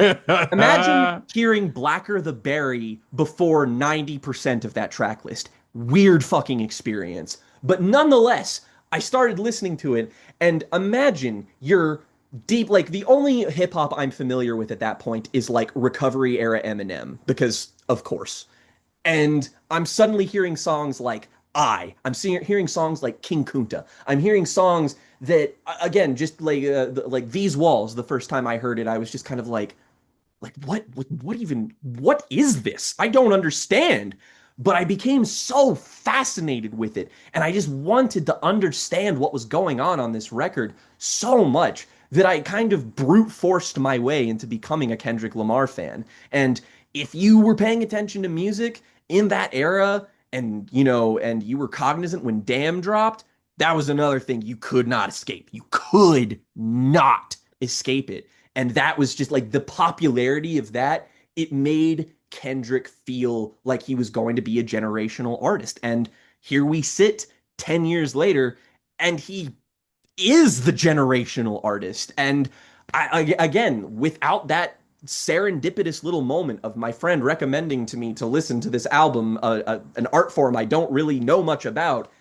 imagine hearing Blacker the Berry before 90% of that track list. Weird fucking experience. But nonetheless, I started listening to it, and imagine you're deep. Like, the only hip hop I'm familiar with at that point is like recovery era Eminem, because of course. And I'm suddenly hearing songs like hearing songs like King Kunta. I'm hearing songs that, again, just like These Walls. The first time I heard it, I was just kind of like what is this? I don't understand. But I became so fascinated with it, and I just wanted to understand what was going on this record so much that I kind of brute forced my way into becoming a Kendrick Lamar fan. And if you were paying attention to music in that era, and you were cognizant when Damn dropped, that was another thing you could not escape. You could not escape it. And that was just like the popularity of that. It made Kendrick feel like he was going to be a generational artist. And here we sit 10 years later, and he is the generational artist. And again, without that serendipitous little moment of my friend recommending to me to listen to this album, an art form I don't really know much about,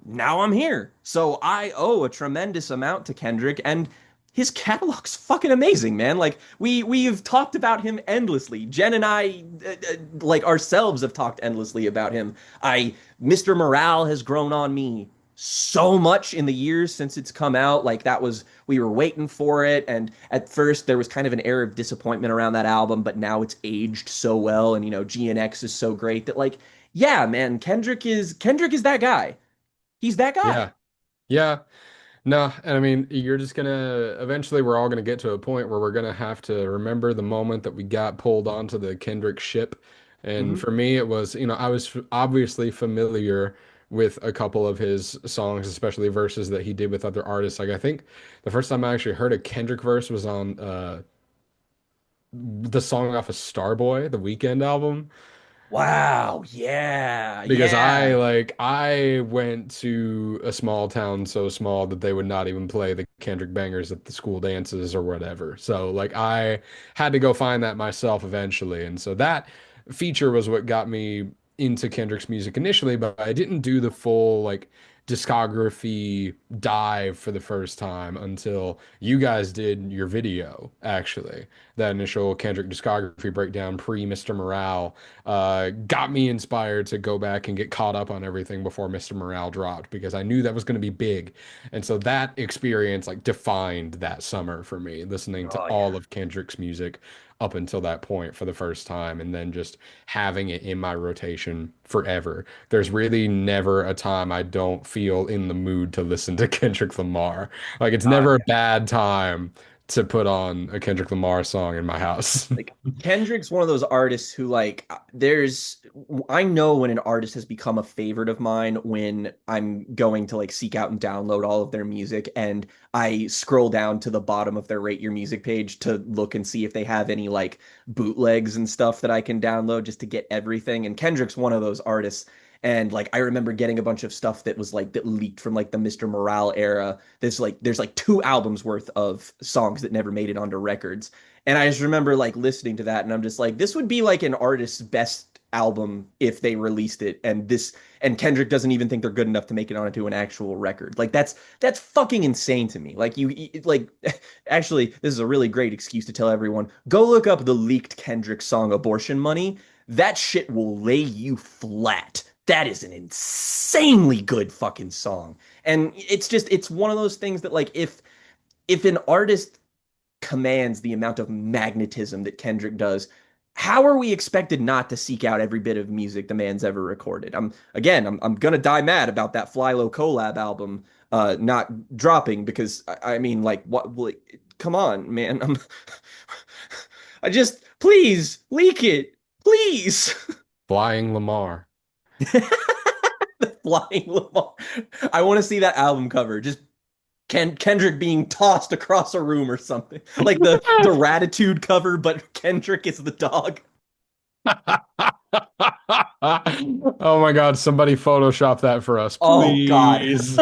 now I'm here. So I owe a tremendous amount to Kendrick, and his catalog's fucking amazing, man. Like we've talked about him endlessly. Jen and I, like ourselves, have talked endlessly about him. Mr. Morale has grown on me so much in the years since it's come out. Like we were waiting for it, and at first there was kind of an air of disappointment around that album, but now it's aged so well, and GNX is so great that like, yeah, man, Kendrick is that guy. He's that guy. Yeah. Yeah. No, and I mean, you're just gonna eventually we're all gonna get to a point where we're gonna have to remember the moment that we got pulled onto the Kendrick ship. And Hmm. for me, it was, I was obviously familiar with a couple of his songs, especially verses that he did with other artists. Like I think the first time I actually heard a Kendrick verse was on the song off of Starboy, the Weekend album. Wow. Yeah. Because Yeah. I went to a small town so small that they would not even play the Kendrick bangers at the school dances or whatever. So like I had to go find that myself eventually. And so that feature was what got me into Kendrick's music initially, but I didn't do the full like discography dive for the first time until you guys did your video, actually. That initial Kendrick discography breakdown pre Mr. Morale got me inspired to go back and get caught up on everything before Mr. Morale dropped because I knew that was going to be big. And so that experience like defined that summer for me, listening to Oh all yeah. of Kendrick's music up until that point for the first time and then just having it in my rotation forever. There's really never a time I don't feel in the mood to listen to Kendrick Lamar. Like it's Oh never a yeah. bad time to put on a Kendrick Lamar song in my house. Like Kendrick's one of those artists who like I know when an artist has become a favorite of mine when I'm going to like seek out and download all of their music and I scroll down to the bottom of their rate your music page to look and see if they have any like bootlegs and stuff that I can download just to get everything, and Kendrick's one of those artists. And like I remember getting a bunch of stuff that was like that leaked from like the Mr. Morale era. There's like 2 albums worth of songs that never made it onto records, and I just remember like listening to that, and I'm just like, this would be like an artist's best album if they released it, and Kendrick doesn't even think they're good enough to make it onto an actual record. Like that's fucking insane to me. Like like actually, this is a really great excuse to tell everyone, go look up the leaked Kendrick song "Abortion Money." That shit will lay you flat. That is an insanely good fucking song. And it's one of those things that like if an artist commands the amount of magnetism that Kendrick does, how are we expected not to seek out every bit of music the man's ever recorded? I'm gonna die mad about that Flylo collab album not dropping because I mean like what like, come on, man. I just please leak it. Please. Flying Lamar. The Flying Lamar. I want to see that album cover. Just Kendrick being tossed across a room or something. Like the Ratitude cover, but Kendrick is the dog. Oh my God, somebody Photoshop that for us, Oh God. please.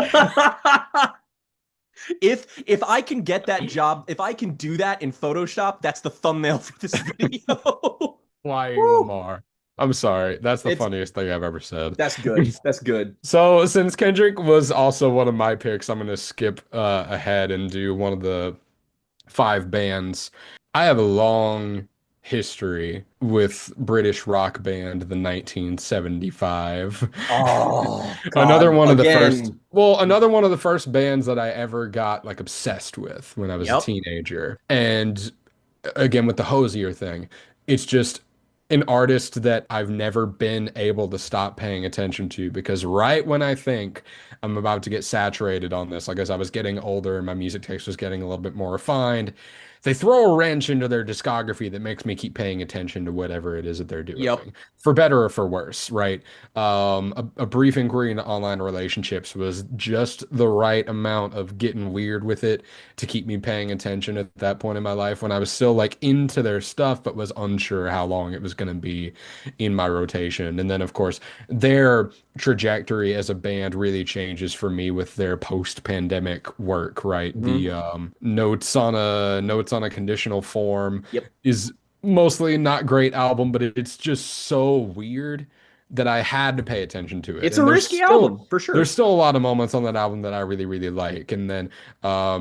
If I can get that job, if I can do that in Photoshop, that's the thumbnail for this video. Flying Woo. Lamar. I'm sorry. That's the It's funniest thing I've ever said. That's good. That's good. So, since Kendrick was also one of my picks, I'm going to skip ahead and do one of the 5 bands. I have a long history with British rock band, the 1975. Oh Another God. one of the first, Again. well, another one of the first bands that I ever got like obsessed with when I was a Yep. teenager. And again, with the Hosier thing, it's just an artist that I've never been able to stop paying attention to because right when I think I'm about to get saturated on this, like as I was getting older and my music taste was getting a little bit more refined, they throw a wrench into their discography that makes me keep paying attention to whatever it is that they're Yep. doing, for better or for worse, right? A brief inquiry into online relationships was just the right amount of getting weird with it to keep me paying attention at that point in my life when I was still like into their stuff, but was unsure how long it was going to be in my rotation. And then, of course, their trajectory as a band really changes for me with their post-pandemic work, right? Hmm. The Notes on a Conditional Form Yep. is mostly not great album, but it's just so weird that I had to pay attention to it. It's a And risky album for there's sure. still a lot of moments on that album that I really, really like. And then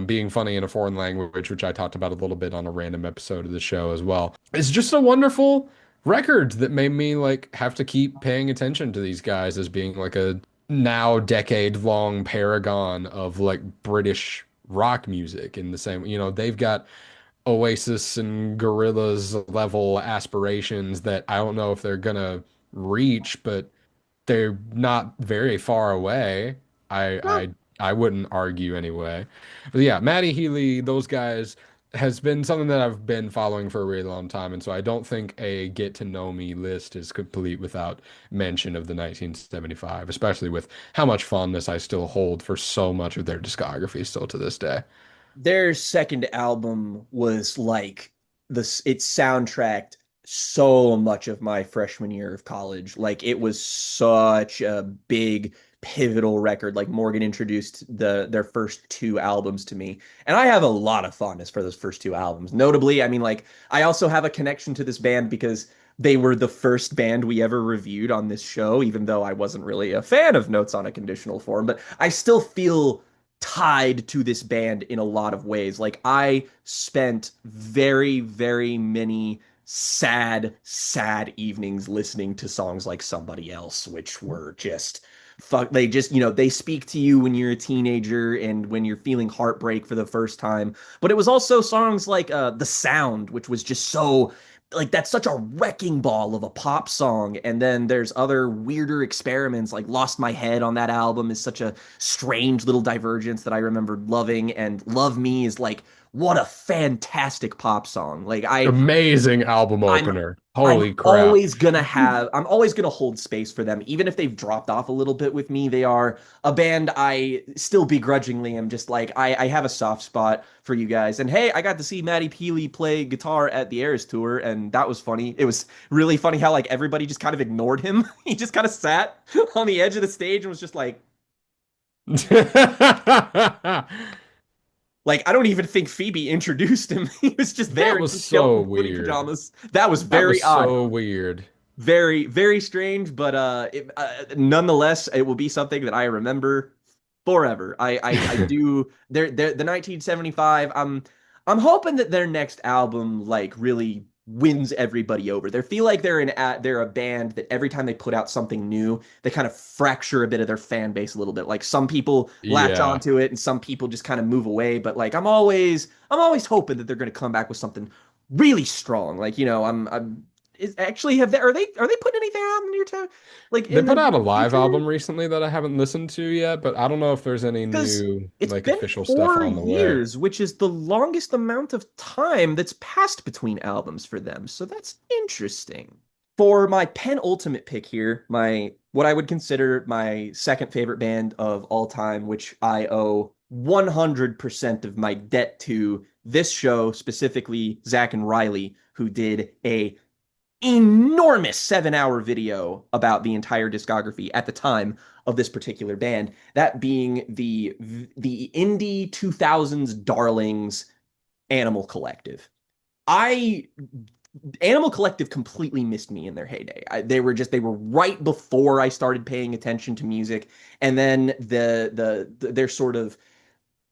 being funny in a foreign language, which I talked about a little bit on a random episode of the show as well. It's just a wonderful record that made me like have to keep paying attention to these guys as being like a now decade long paragon of like British rock music in the same, they've got Oasis and Gorillaz level aspirations that I don't know if they're gonna reach, but they're not very far away. I Well, I I wouldn't argue anyway. But yeah, Matty Healy, those guys has been something that I've been following for a really long time, and so I don't think a get to know me list is complete without mention of the 1975, especially with how much fondness I still hold for so much of their discography still to this day. their second album was like this it soundtracked so much of my freshman year of college. Like it was such a big pivotal record. Like Morgan introduced their first two albums to me. And I have a lot of fondness for those first two albums. Notably, I mean like I also have a connection to this band because they were the first band we ever reviewed on this show, even though I wasn't really a fan of Notes on a Conditional Form, but I still feel tied to this band in a lot of ways. Like I spent very, very many sad evenings listening to songs like Somebody Else, which were just fuck. They just, they speak to you when you're a teenager and when you're feeling heartbreak for the first time. But it was also songs like The Sound, which was just so like that's such a wrecking ball of a pop song. And then there's other weirder experiments like Lost My Head on that album is such a strange little divergence that I remembered loving. And Love Me is like, what a fantastic pop song. Like Amazing album I'm opener. Holy crap. always gonna I'm always gonna hold space for them, even if they've dropped off a little bit with me. They are a band I still begrudgingly am just like, I have a soft spot for you guys. And hey, I got to see Matty Peely play guitar at the Eras tour, and that was funny. It was really funny how like everybody just kind of ignored him. He just kind of sat on the edge of the stage and was just like I don't even think Phoebe introduced him. He was just there That in was some so skeleton footy weird. pajamas. That was That very was odd. so weird. Very, very strange, but nonetheless, it will be something that I remember forever. I do. The 1975. I'm hoping that their next album like really wins everybody over. They feel like they're a band that every time they put out something new, they kind of fracture a bit of their fan base a little bit. Like some people latch Yeah. onto it, and some people just kind of move away. But like I'm always hoping that they're going to come back with something really strong. Like I'm is actually have they are they putting anything out in your town like They in put the out a near live future? album recently that I haven't listened to yet, but I don't know if there's any Because new it's like been official stuff four on the way. years, which is the longest amount of time that's passed between albums for them. So that's interesting. For my penultimate pick here, my what I would consider my second favorite band of all time, which I owe 100% of my debt to this show, specifically Zach and Riley, who did a enormous 7 hour video about the entire discography at the time of this particular band, that being the indie 2000s darlings Animal Collective. I Animal Collective completely missed me in their heyday. They were right before I started paying attention to music, and then their sort of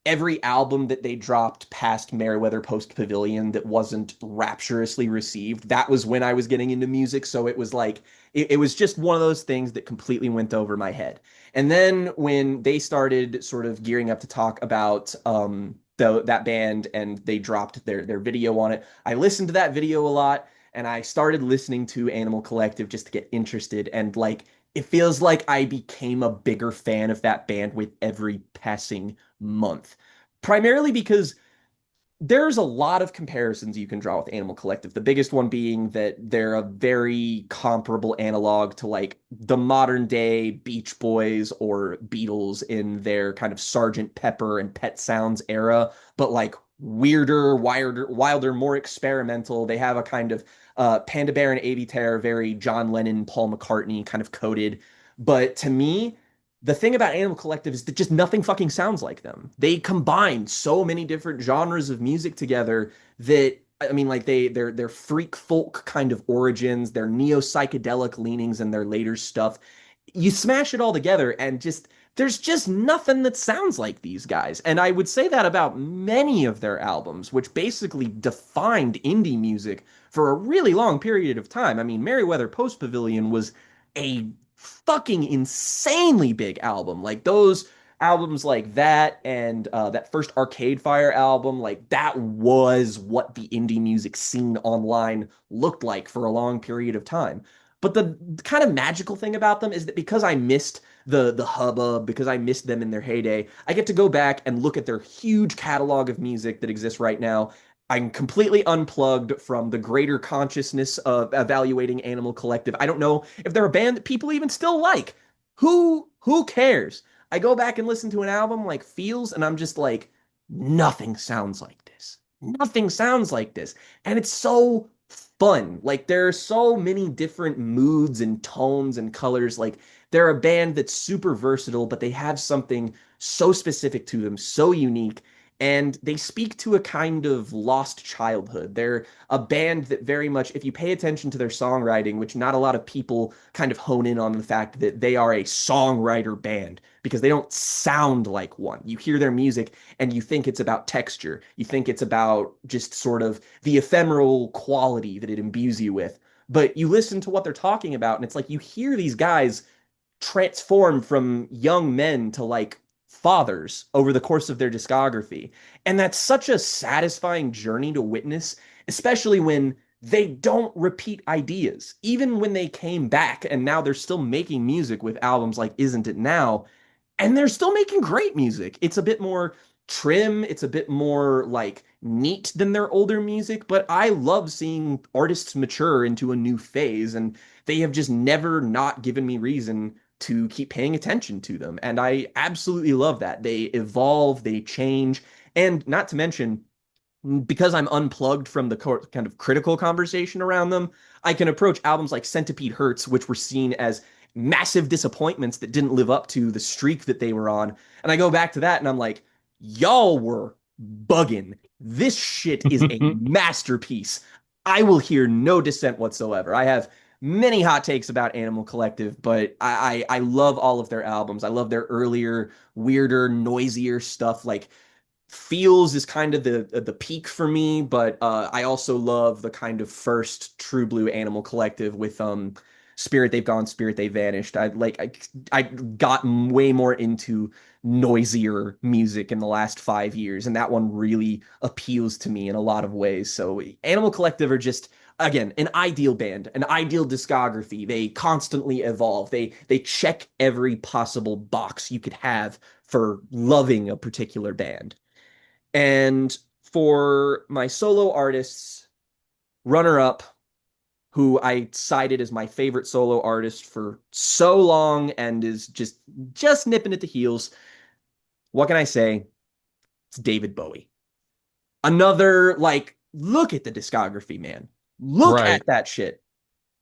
every album that they dropped past Merriweather Post Pavilion that wasn't rapturously received, that was when I was getting into music. So it was like, it was just one of those things that completely went over my head. And then when they started sort of gearing up to talk about that band and they dropped their video on it, I listened to that video a lot and I started listening to Animal Collective just to get interested. And like, it feels like I became a bigger fan of that band with every passing month. Primarily because there's a lot of comparisons you can draw with Animal Collective. The biggest one being that they're a very comparable analog to like the modern day Beach Boys or Beatles in their kind of Sergeant Pepper and Pet Sounds era, but like weirder, wilder, more experimental. They have a kind of Panda Bear and Avey Tare, very John Lennon, Paul McCartney kind of coded. But to me, the thing about Animal Collective is that just nothing fucking sounds like them. They combine so many different genres of music together that I mean, like their freak folk kind of origins, their neo psychedelic leanings, and their later stuff. You smash it all together, and just there's just nothing that sounds like these guys. And I would say that about many of their albums, which basically defined indie music for a really long period of time. I mean, Merriweather Post Pavilion was a fucking insanely big album. Like those albums like that and that first Arcade Fire album, like that was what the indie music scene online looked like for a long period of time. But the kind of magical thing about them is that because I missed the hubbub, because I missed them in their heyday, I get to go back and look at their huge catalog of music that exists right now. I'm completely unplugged from the greater consciousness of evaluating Animal Collective. I don't know if they're a band that people even still like. Who cares? I go back and listen to an album like Feels and I'm just like nothing sounds like this. nothing sounds like this. And it's so fun. Like there are so many different moods and tones and colors. Like they're a band that's super versatile, but they have something so specific to them, so unique. And they speak to a kind of lost childhood. They're a band that very much, if you pay attention to their songwriting, which not a lot of people kind of hone in on the fact that they are a songwriter band because they don't sound like one. You hear their music and you think it's about texture. You think it's about just sort of the ephemeral quality that it imbues you with. But you listen to what they're talking about, and it's like you hear these guys transform from young men to like fathers over the course of their discography. And that's such a satisfying journey to witness, especially when they don't repeat ideas. Even when they came back and now they're still making music with albums like Isn't It Now, and they're still making great music. It's a bit more trim, it's a bit more like neat than their older music, but I love seeing artists mature into a new phase, and they have just never not given me reason to keep paying attention to them. And I absolutely love that. They evolve, they change, and not to mention, because I'm unplugged from the kind of critical conversation around them, I can approach albums like Centipede Hurts, which were seen as massive disappointments that didn't live up to the streak that they were on. And I go back to that and I'm like, y'all were bugging. This shit is a masterpiece. I will hear no dissent whatsoever. I have many hot takes about Animal Collective, but I love all of their albums. I love their earlier, weirder, noisier stuff like Feels is kind of the peak for me, but I also love the kind of first True Blue Animal Collective with Spirit They've Gone, Spirit They Vanished. I got way more into noisier music in the last 5 years, and that one really appeals to me in a lot of ways. So Animal Collective are just again an ideal band, an ideal discography. They constantly evolve. They check every possible box you could have for loving a particular band. And for my solo artists, runner up, who I cited as my favorite solo artist for so long and is just nipping at the heels. What can I say? It's David Bowie. Another like look at the discography, man. Look at Right. that shit.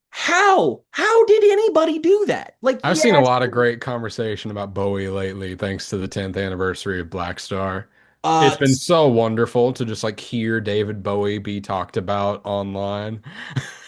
How did anybody do that? Like, I've seen a yes, lot of great conversation about Bowie lately, thanks to the 10th anniversary of Black Star. It's uh been so wonderful to just like hear David Bowie be talked about online.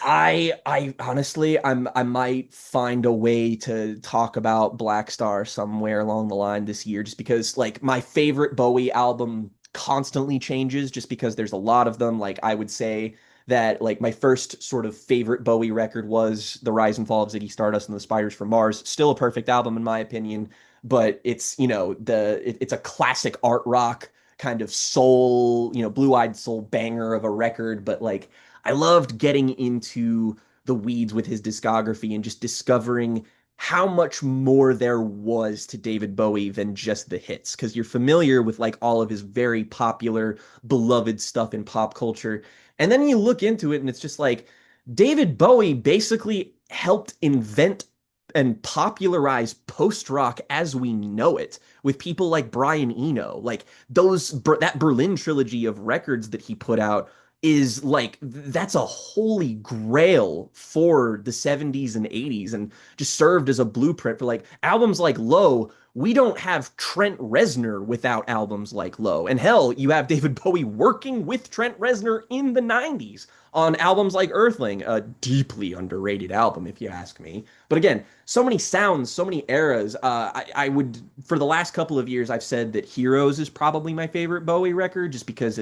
I honestly I might find a way to talk about Black Star somewhere along the line this year just because like my favorite Bowie album constantly changes just because there's a lot of them. Like I would say that like my first sort of favorite Bowie record was The Rise and Fall of Ziggy Stardust and the Spiders from Mars. Still a perfect album in my opinion, but it's, it's a classic art rock kind of soul, blue-eyed soul banger of a record, but like I loved getting into the weeds with his discography and just discovering how much more there was to David Bowie than just the hits. Because you're familiar with like all of his very popular, beloved stuff in pop culture. And then you look into it and it's just like David Bowie basically helped invent and popularize post rock as we know it with people like Brian Eno. Like that Berlin trilogy of records that he put out is like that's a holy grail for the 70s and 80s and just served as a blueprint for like albums like Low. We don't have Trent Reznor without albums like Low. And hell, you have David Bowie working with Trent Reznor in the 90s on albums like Earthling, a deeply underrated album, if you ask me. But again, so many sounds, so many eras. I would, for the last couple of years, I've said that Heroes is probably my favorite Bowie record just because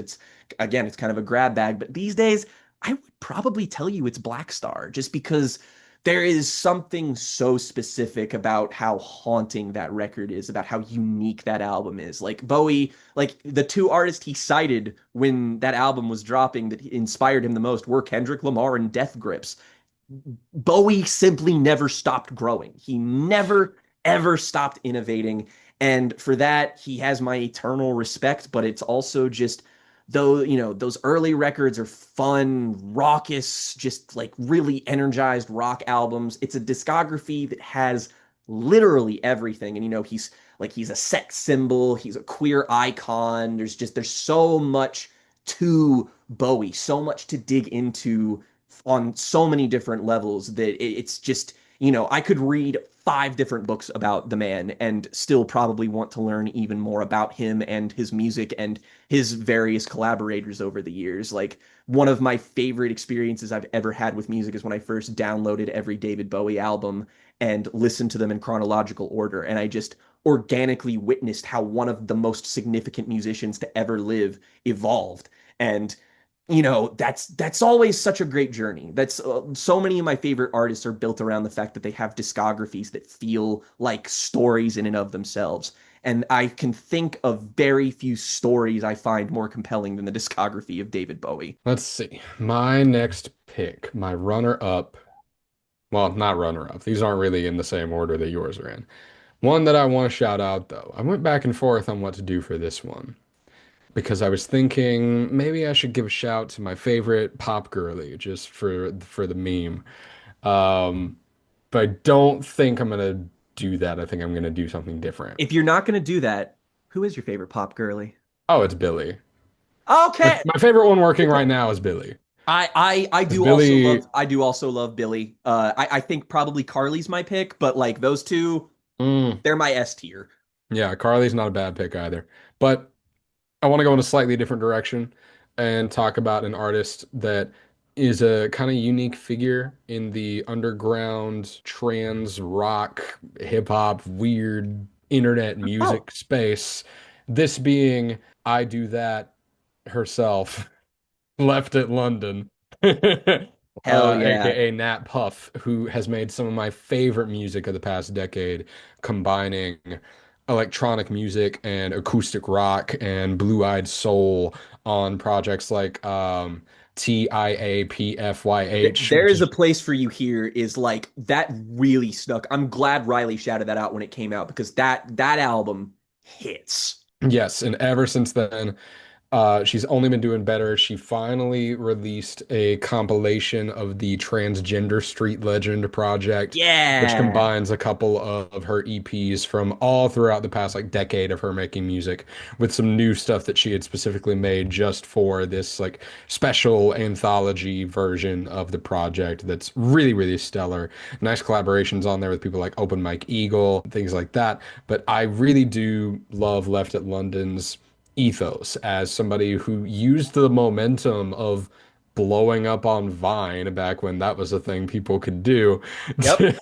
again, it's kind of a grab bag. But these days, I would probably tell you it's Black Star just because there is something so specific about how haunting that record is, about how unique that album is. Like Bowie, like the two artists he cited when that album was dropping that inspired him the most were Kendrick Lamar and Death Grips. Bowie simply never stopped growing. He never, ever stopped innovating. And for that, he has my eternal respect, but it's also just though, those early records are fun, raucous, just like really energized rock albums. It's a discography that has literally everything. And he's a sex symbol, he's a queer icon. There's so much to Bowie, so much to dig into on so many different levels that it's just, I could read five different books about the man and still probably want to learn even more about him and his music and his various collaborators over the years. Like, one of my favorite experiences I've ever had with music is when I first downloaded every David Bowie album and listened to them in chronological order. And I just organically witnessed how one of the most significant musicians to ever live evolved. And that's always such a great journey. That's so many of my favorite artists are built around the fact that they have discographies that feel like stories in and of themselves. And I can think of very few stories I find more compelling than the discography of David Bowie. Let's see. My next pick, my runner-up, well, not runner-up. These aren't really in the same order that yours are in. One that I want to shout out, though. I went back and forth on what to do for this one because I was thinking maybe I should give a shout to my favorite pop girly just for the meme. Um, but I don't think I'm gonna do that. I think I'm gonna do something different. If you're not going to do that, who is your favorite pop girly? Oh, it's Billy. Okay. My favorite one working Okay. right now is Billy. I Because do also Billy, love Billy. I think probably Carly's my pick, but like those two, mm, they're my S tier. yeah, Carly's not a bad pick either. But I want to go in a slightly different direction and talk about an artist that is a kind of unique figure in the underground trans rock, hip hop, weird internet Oh, music space. This being I Do That herself. Left at London, hell yeah. aka Nat Puff, who has made some of my favorite music of the past decade, combining electronic music and acoustic rock and blue-eyed soul on projects like TIAPFYH, There which is a is place for you here is like that really stuck. I'm glad Riley shouted that out when it came out because that album hits. yes, and ever since then. She's only been doing better. She finally released a compilation of the Transgender Street Legend project, which Yeah. combines a couple of her EPs from all throughout the past like decade of her making music with some new stuff that she had specifically made just for this like special anthology version of the project that's really, really stellar. Nice collaborations on there with people like Open Mike Eagle, things like that. But I really do love Left at London's ethos as somebody who used the momentum of blowing up on Vine back when that was a thing people could do Yep.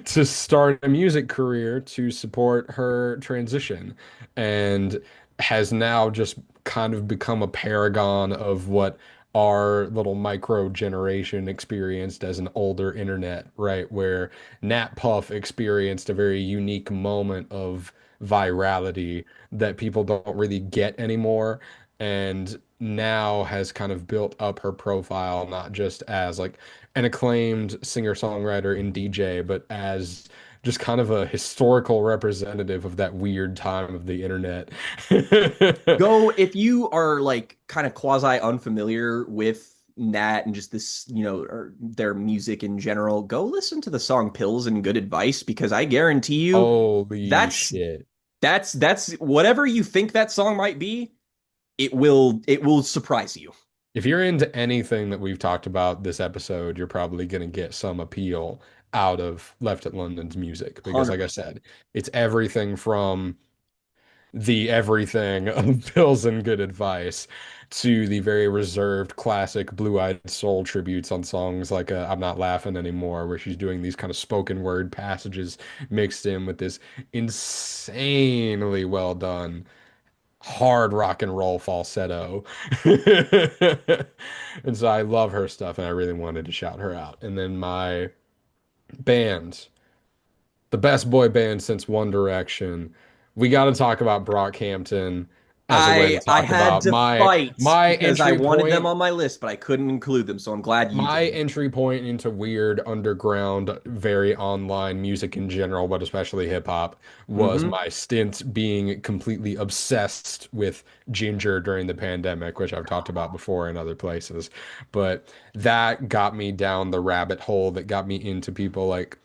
to start a music career to support her transition and has now just kind of become a paragon of what our little micro generation experienced as an older internet, right? Where Nat Puff experienced a very unique moment of virality that people don't really get anymore. And now has kind of built up her profile, not just as like an acclaimed singer-songwriter and DJ, but as just kind of a historical representative of that weird time of the internet. Go if you are like kind of quasi unfamiliar with Nat and just this, or their music in general, go listen to the song Pills and Good Advice because I guarantee you Holy that's shit. that's whatever you think that song might be, it will surprise you. If you're into anything that we've talked about this episode, you're probably going to get some appeal out of Left at London's music because, like I 100%. said, it's everything from the everything of Pills and Good Advice to the very reserved classic Blue-Eyed Soul tributes on songs like I'm Not Laughing Anymore, where she's doing these kind of spoken word passages mixed in with this insanely well done hard rock and roll falsetto. And so I love her stuff and I really wanted to shout her out. And then my band, the best boy band since One Direction, we got to talk about Brockhampton as a way to I talk had about to my fight my because I entry wanted them point on my list, but I couldn't include them, so I'm glad you my did. entry point into weird underground, very online music in general, but especially hip hop, was Hmm. my stint being completely obsessed with Ginger during the pandemic, which I've talked about before in other places. But that got me down the rabbit hole that got me into people like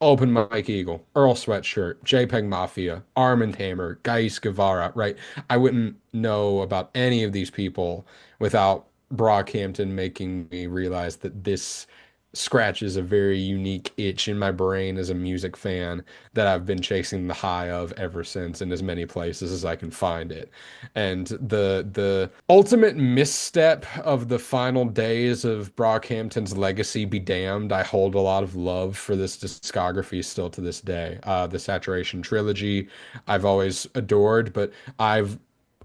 Open Mike Eagle, Earl Sweatshirt, JPEG Mafia, Armand Hammer, Gais Guevara, right? I wouldn't know about any of these people without Brockhampton making me realize that this scratches a very unique itch in my brain as a music fan that I've been chasing the high of ever since in as many places as I can find it. And the ultimate misstep of the final days of Brockhampton's legacy be damned, I hold a lot of love for this discography still to this day. The Saturation trilogy, I've always adored, but I've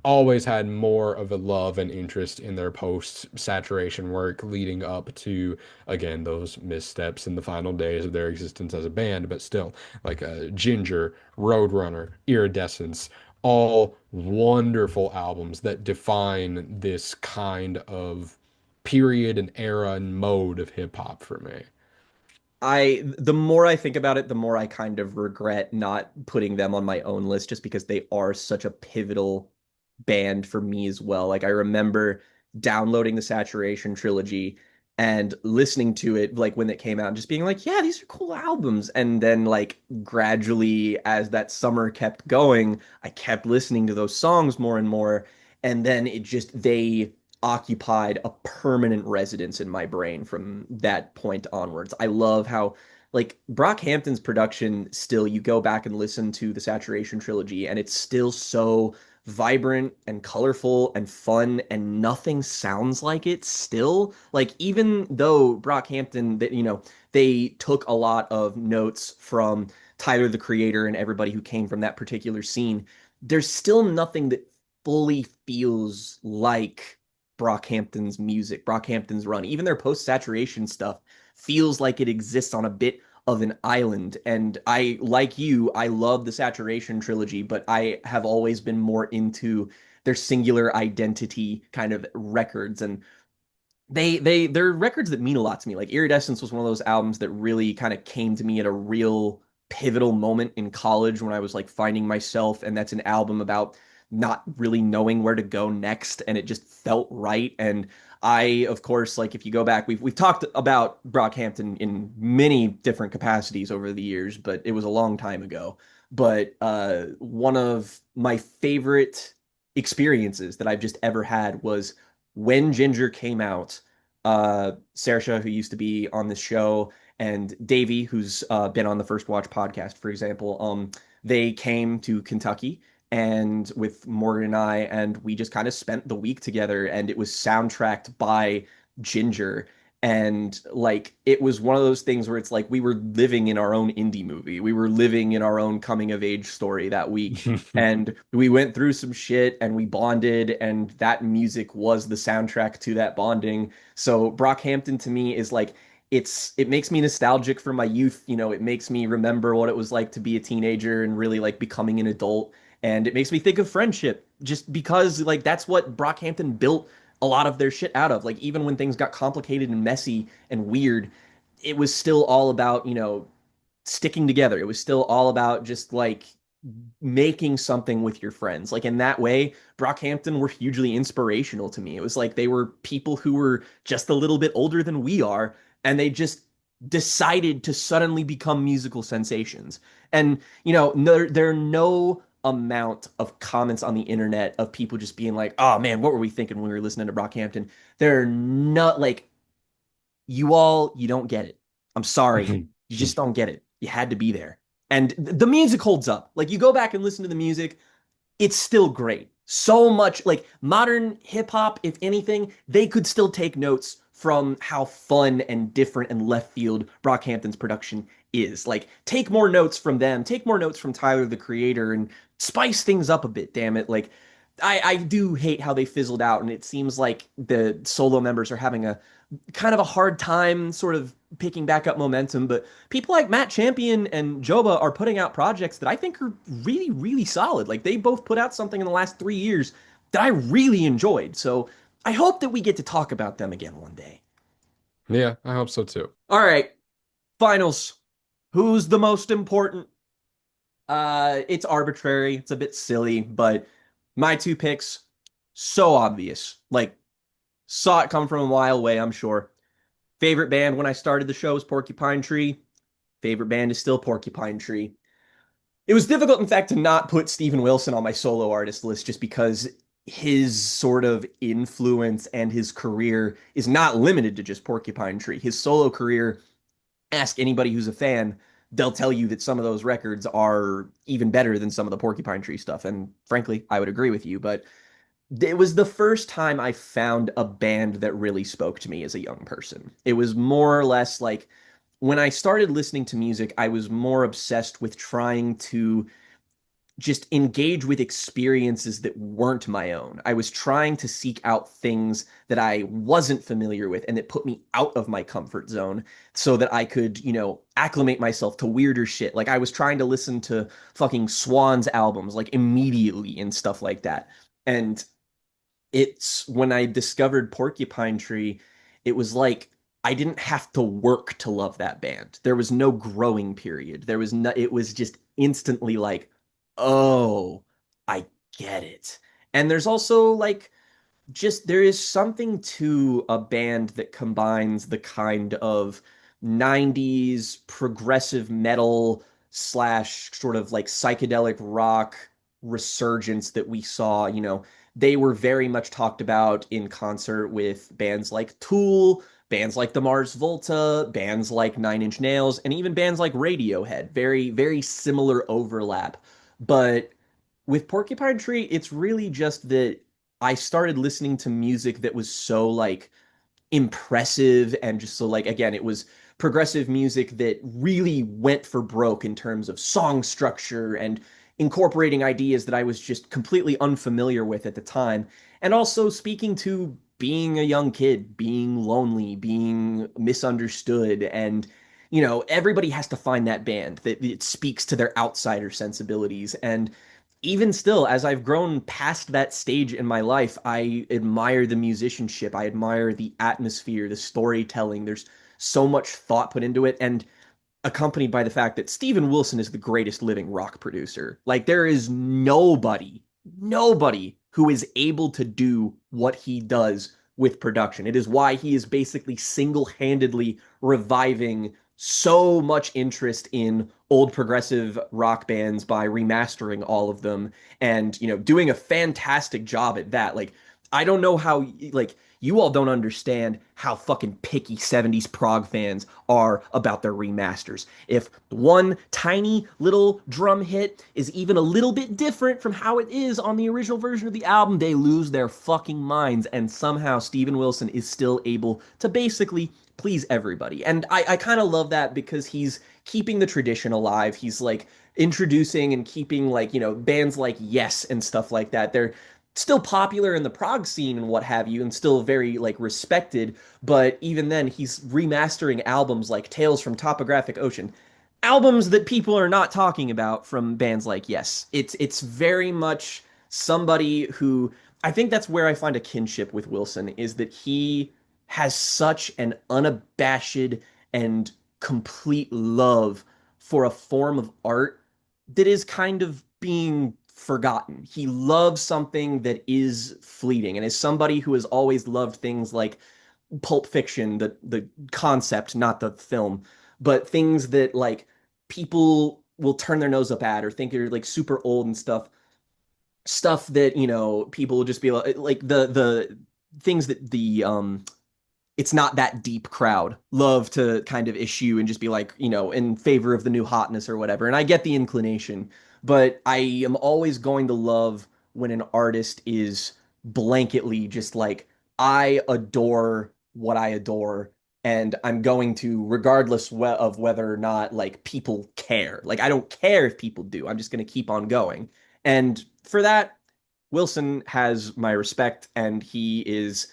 always had more of a love and interest in their post-saturation work leading up to, again, those missteps in the final days of their existence as a band. But still, like Ginger, Roadrunner, Iridescence, all wonderful albums that define this kind of period and era and mode of hip hop for me. The more I think about it, the more I kind of regret not putting them on my own list just because they are such a pivotal band for me as well. Like I remember downloading the Saturation trilogy and listening to it like when it came out and just being like, yeah, these are cool albums. And then like gradually as that summer kept going, I kept listening to those songs more and more. And then it just they occupied a permanent residence in my brain from that point onwards. I love how like Brockhampton's production still you go back and listen to the Saturation trilogy and it's still so vibrant and colorful and fun and nothing sounds like it still. Like even though Brockhampton that they took a lot of notes from Tyler the Creator and everybody who came from that particular scene, there's still nothing that fully feels like Brockhampton's music, Brockhampton's run. Even their post-saturation stuff feels like it exists on a bit of an island. And I, like you, I love the Saturation trilogy, but I have always been more into their singular identity kind of records. And they're records that mean a lot to me. Like Iridescence was one of those albums that really kind of came to me at a real pivotal moment in college when I was like finding myself, and that's an album about not really knowing where to go next, and it just felt right. And I, of course, like if you go back, we've talked about Brockhampton in many different capacities over the years, but it was a long time ago. But one of my favorite experiences that I've just ever had was when Ginger came out, Saoirse, who used to be on this show, and Davey, who's been on the First Watch podcast, for example, they came to Kentucky and with Morgan and I, and we just kind of spent the week together, and it was soundtracked by Ginger. And like it was one of those things where it's like we were living in our own indie movie. We were living in our own coming of age story that week. And we went through some shit and we bonded, and that music was the soundtrack to that bonding. So Brockhampton to me is like it makes me nostalgic for my youth. It makes me remember what it was like to be a teenager and really like becoming an adult. And it makes me think of friendship just because like that's what Brockhampton built a lot of their shit out of. Like even when things got complicated and messy and weird, it was still all about, sticking together. It was still all about just like making something with your friends. Like in that way, Brockhampton were hugely inspirational to me. It was like they were people who were just a little bit older than we are, and they just decided to suddenly become musical sensations. And, there are no amount of comments on the internet of people just being like, oh man, what were we thinking when we were listening to Brockhampton? They're not like, you don't get it. I'm sorry. You just don't get it. You had to be there. And the music holds up. Like you go back and listen to the music, it's still great. So much like modern hip hop, if anything, they could still take notes from how fun and different and left field Brockhampton's production is. Like, take more notes from them, take more notes from Tyler the Creator, and spice things up a bit, damn it. Like, I do hate how they fizzled out, and it seems like the solo members are having a kind of a hard time sort of picking back up momentum. But people like Matt Champion and Joba are putting out projects that I think are really, really solid. Like they both put out something in the last 3 years that I really enjoyed. So I hope that we get to talk about them again one day. Yeah, I hope so too. All right, finals. Who's the most important? It's arbitrary. It's a bit silly, but my two picks, so obvious. Like, saw it come from a mile away, I'm sure. Favorite band when I started the show was Porcupine Tree. favorite band is still Porcupine Tree. It was difficult, in fact, to not put Steven Wilson on my solo artist list just because his sort of influence and his career is not limited to just Porcupine Tree. His solo career, ask anybody who's a fan, they'll tell you that some of those records are even better than some of the Porcupine Tree stuff. And frankly, I would agree with you. But it was the first time I found a band that really spoke to me as a young person. It was more or less like when I started listening to music, I was more obsessed with trying to just engage with experiences that weren't my own. I was trying to seek out things that I wasn't familiar with and that put me out of my comfort zone so that I could, acclimate myself to weirder shit. Like I was trying to listen to fucking Swans albums like immediately and stuff like that. And it's when I discovered Porcupine Tree, it was like I didn't have to work to love that band. There was no growing period. There was no, it was just instantly like, oh, I get it. And there's also like just there is something to a band that combines the kind of 90s progressive metal slash sort of like psychedelic rock resurgence that we saw. They were very much talked about in concert with bands like Tool, bands like the Mars Volta, bands like Nine Inch Nails, and even bands like Radiohead. Very, very similar overlap. But with Porcupine Tree, it's really just that I started listening to music that was so like impressive and just so like again, it was progressive music that really went for broke in terms of song structure and incorporating ideas that I was just completely unfamiliar with at the time. And also speaking to being a young kid, being lonely, being misunderstood, and everybody has to find that band that it speaks to their outsider sensibilities. And even still, as I've grown past that stage in my life, I admire the musicianship. I admire the atmosphere, the storytelling. There's so much thought put into it, and accompanied by the fact that Steven Wilson is the greatest living rock producer. Like, there is nobody who is able to do what he does with production. It is why he is basically single handedly reviving so much interest in old progressive rock bands by remastering all of them and doing a fantastic job at that. Like I don't know how like you all don't understand how fucking picky 70s prog fans are about their remasters. If one tiny little drum hit is even a little bit different from how it is on the original version of the album, they lose their fucking minds. And somehow Steven Wilson is still able to basically please everybody. And I kind of love that because he's keeping the tradition alive. He's like introducing and keeping like, bands like Yes and stuff like that. They're still popular in the prog scene and what have you, and still very like respected. But even then, he's remastering albums like Tales from Topographic Ocean, albums that people are not talking about from bands like Yes. It's very much somebody who I think that's where I find a kinship with Wilson is that he has such an unabashed and complete love for a form of art that is kind of being forgotten. He loves something that is fleeting and is somebody who has always loved things like Pulp Fiction, the concept, not the film, but things that like people will turn their nose up at or think are like super old and stuff that people will just be like the things that the it's not that deep crowd love to kind of issue and just be like, in favor of the new hotness or whatever. And I get the inclination, but I am always going to love when an artist is blanketly just like, I adore what I adore. And I'm going to, regardless of whether or not like people care. Like, I don't care if people do. I'm just going to keep on going. And for that, Wilson has my respect, and he is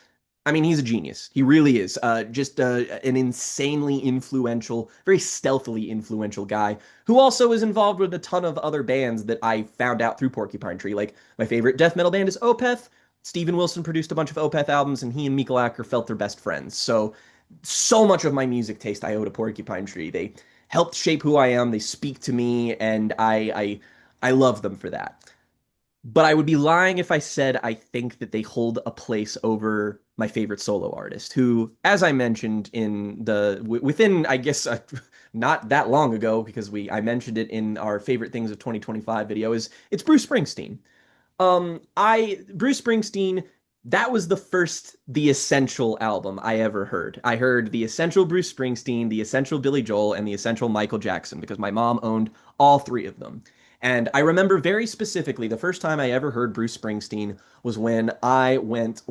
I mean, he's a genius. He really is. Just an insanely influential, very stealthily influential guy who also is involved with a ton of other bands that I found out through Porcupine Tree. Like, my favorite death metal band is Opeth. Steven Wilson produced a bunch of Opeth albums, and he and Mikael Acker felt they're best friends. So much of my music taste I owe to Porcupine Tree. They helped shape who I am. They speak to me, and I love them for that. But I would be lying if I said I think that they hold a place over my favorite solo artist, who, as I mentioned in within, I guess, not that long ago, because I mentioned it in our favorite things of 2025 video, is it's Bruce Springsteen. I Bruce Springsteen, that was the first The Essential album I ever heard. I heard The Essential Bruce Springsteen, The Essential Billy Joel, and The Essential Michael Jackson because my mom owned all three of them. And I remember very specifically the first time I ever heard Bruce Springsteen was when I went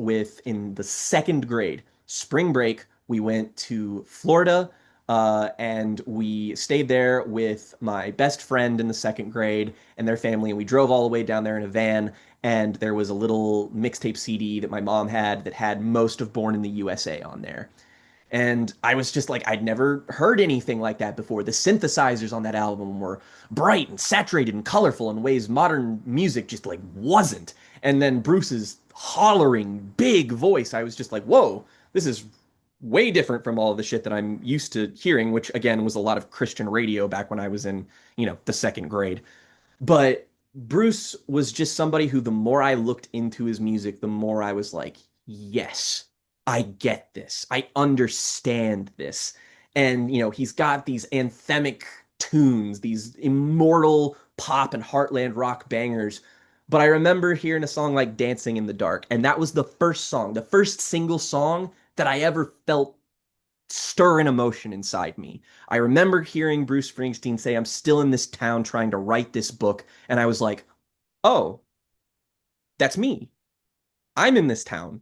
in the second grade, spring break. We went to Florida, and we stayed there with my best friend in the second grade and their family. And we drove all the way down there in a van. And there was a little mixtape CD that my mom had that had most of Born in the USA on there. And I was just like, I'd never heard anything like that before. The synthesizers on that album were bright and saturated and colorful in ways modern music just like wasn't. And then Bruce's hollering big voice, I was just like, whoa, this is way different from all of the shit that I'm used to hearing, which again was a lot of Christian radio back when I was in, the second grade. But Bruce was just somebody who, the more I looked into his music, the more I was like, yes, I get this. I understand this. And, he's got these anthemic tunes, these immortal pop and heartland rock bangers. But I remember hearing a song like Dancing in the Dark, and that was the first song, the first single song that I ever felt stir an emotion inside me. I remember hearing Bruce Springsteen say, I'm still in this town trying to write this book. And I was like, oh, that's me. I'm in this town.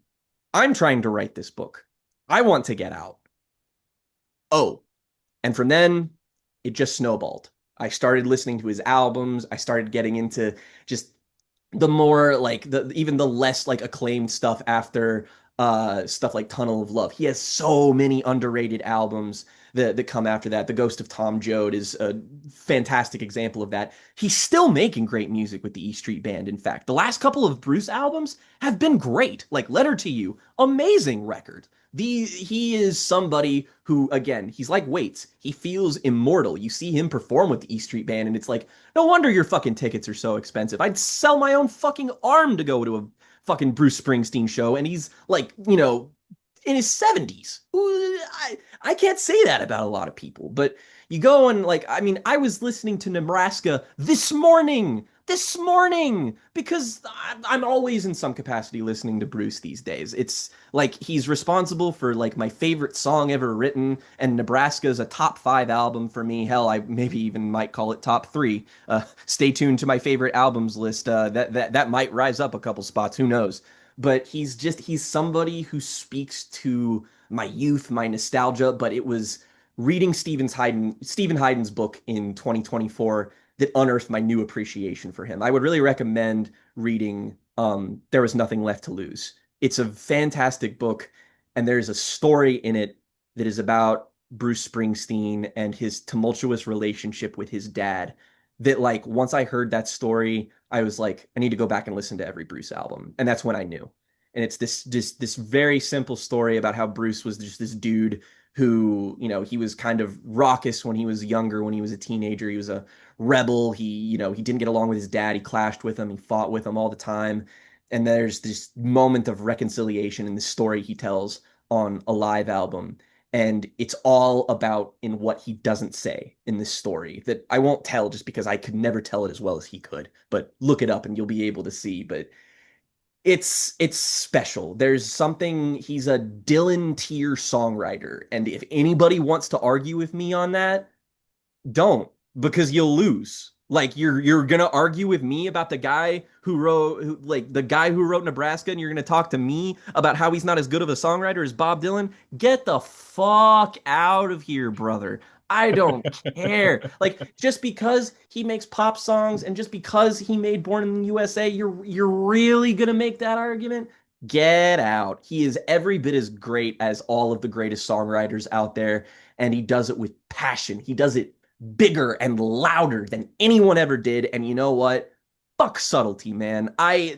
I'm trying to write this book. I want to get out. Oh. And from then, it just snowballed. I started listening to his albums. I started getting into just the more like the even the less like acclaimed stuff after stuff like Tunnel of Love. He has so many underrated albums that come after that. The Ghost of Tom Joad is a fantastic example of that. He's still making great music with the E Street Band. In fact, the last couple of Bruce albums have been great. Like Letter to You, amazing record. He is somebody who, again, he's like Waits. He feels immortal. You see him perform with the E Street Band, and it's like, no wonder your fucking tickets are so expensive. I'd sell my own fucking arm to go to a fucking Bruce Springsteen show, and he's like, in his 70s. I can't say that about a lot of people, but you go and like, I mean, I was listening to Nebraska this morning, because I'm always in some capacity listening to Bruce these days. It's like he's responsible for like my favorite song ever written, and Nebraska's a top five album for me. Hell, I maybe even might call it top three. Stay tuned to my favorite albums list. That might rise up a couple spots. Who knows? But he's somebody who speaks to my youth, my nostalgia. But it was reading Stephen Hayden's book in 2024 that unearthed my new appreciation for him. I would really recommend reading There Was Nothing Left to Lose. It's a fantastic book, and there's a story in it that is about Bruce Springsteen and his tumultuous relationship with his dad. That like once I heard that story, I was like, I need to go back and listen to every Bruce album. And that's when I knew. And it's this very simple story about how Bruce was just this dude who, he was kind of raucous when he was younger, when he was a teenager. He was a rebel. He didn't get along with his dad. He clashed with him. He fought with him all the time. And there's this moment of reconciliation in the story he tells on a live album. And it's all about in what he doesn't say in this story that I won't tell just because I could never tell it as well as he could. But look it up and you'll be able to see. But it's special. There's something, he's a Dylan tier songwriter. And if anybody wants to argue with me on that, don't, because you'll lose. Like you're gonna argue with me about the guy the guy who wrote Nebraska, and you're gonna talk to me about how he's not as good of a songwriter as Bob Dylan. Get the fuck out of here, brother. I don't care. Like just because he makes pop songs and just because he made Born in the USA, you're really gonna make that argument? Get out. He is every bit as great as all of the greatest songwriters out there, and he does it with passion. He does it bigger and louder than anyone ever did. And you know what? Fuck subtlety, man. I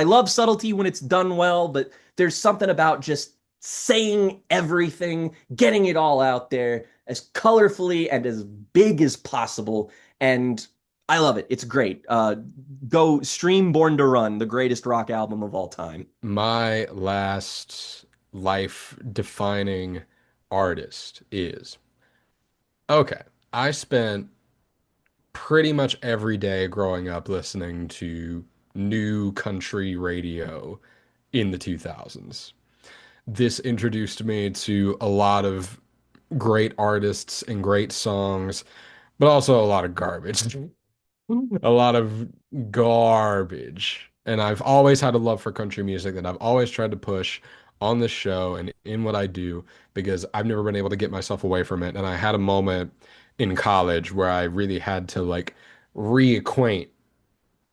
love subtlety when it's done well, but there's something about just saying everything, getting it all out there as colorfully and as big as possible. And I love it. It's great. Go stream Born to Run, the greatest rock album of all time. My last life defining artist is okay. I spent pretty much every day growing up listening to new country radio in the 2000s. This introduced me to a lot of great artists and great songs, but also a lot of garbage. A lot of garbage. And I've always had a love for country music that I've always tried to push on this show and in what I do because I've never been able to get myself away from it. And I had a moment in college where I really had to like reacquaint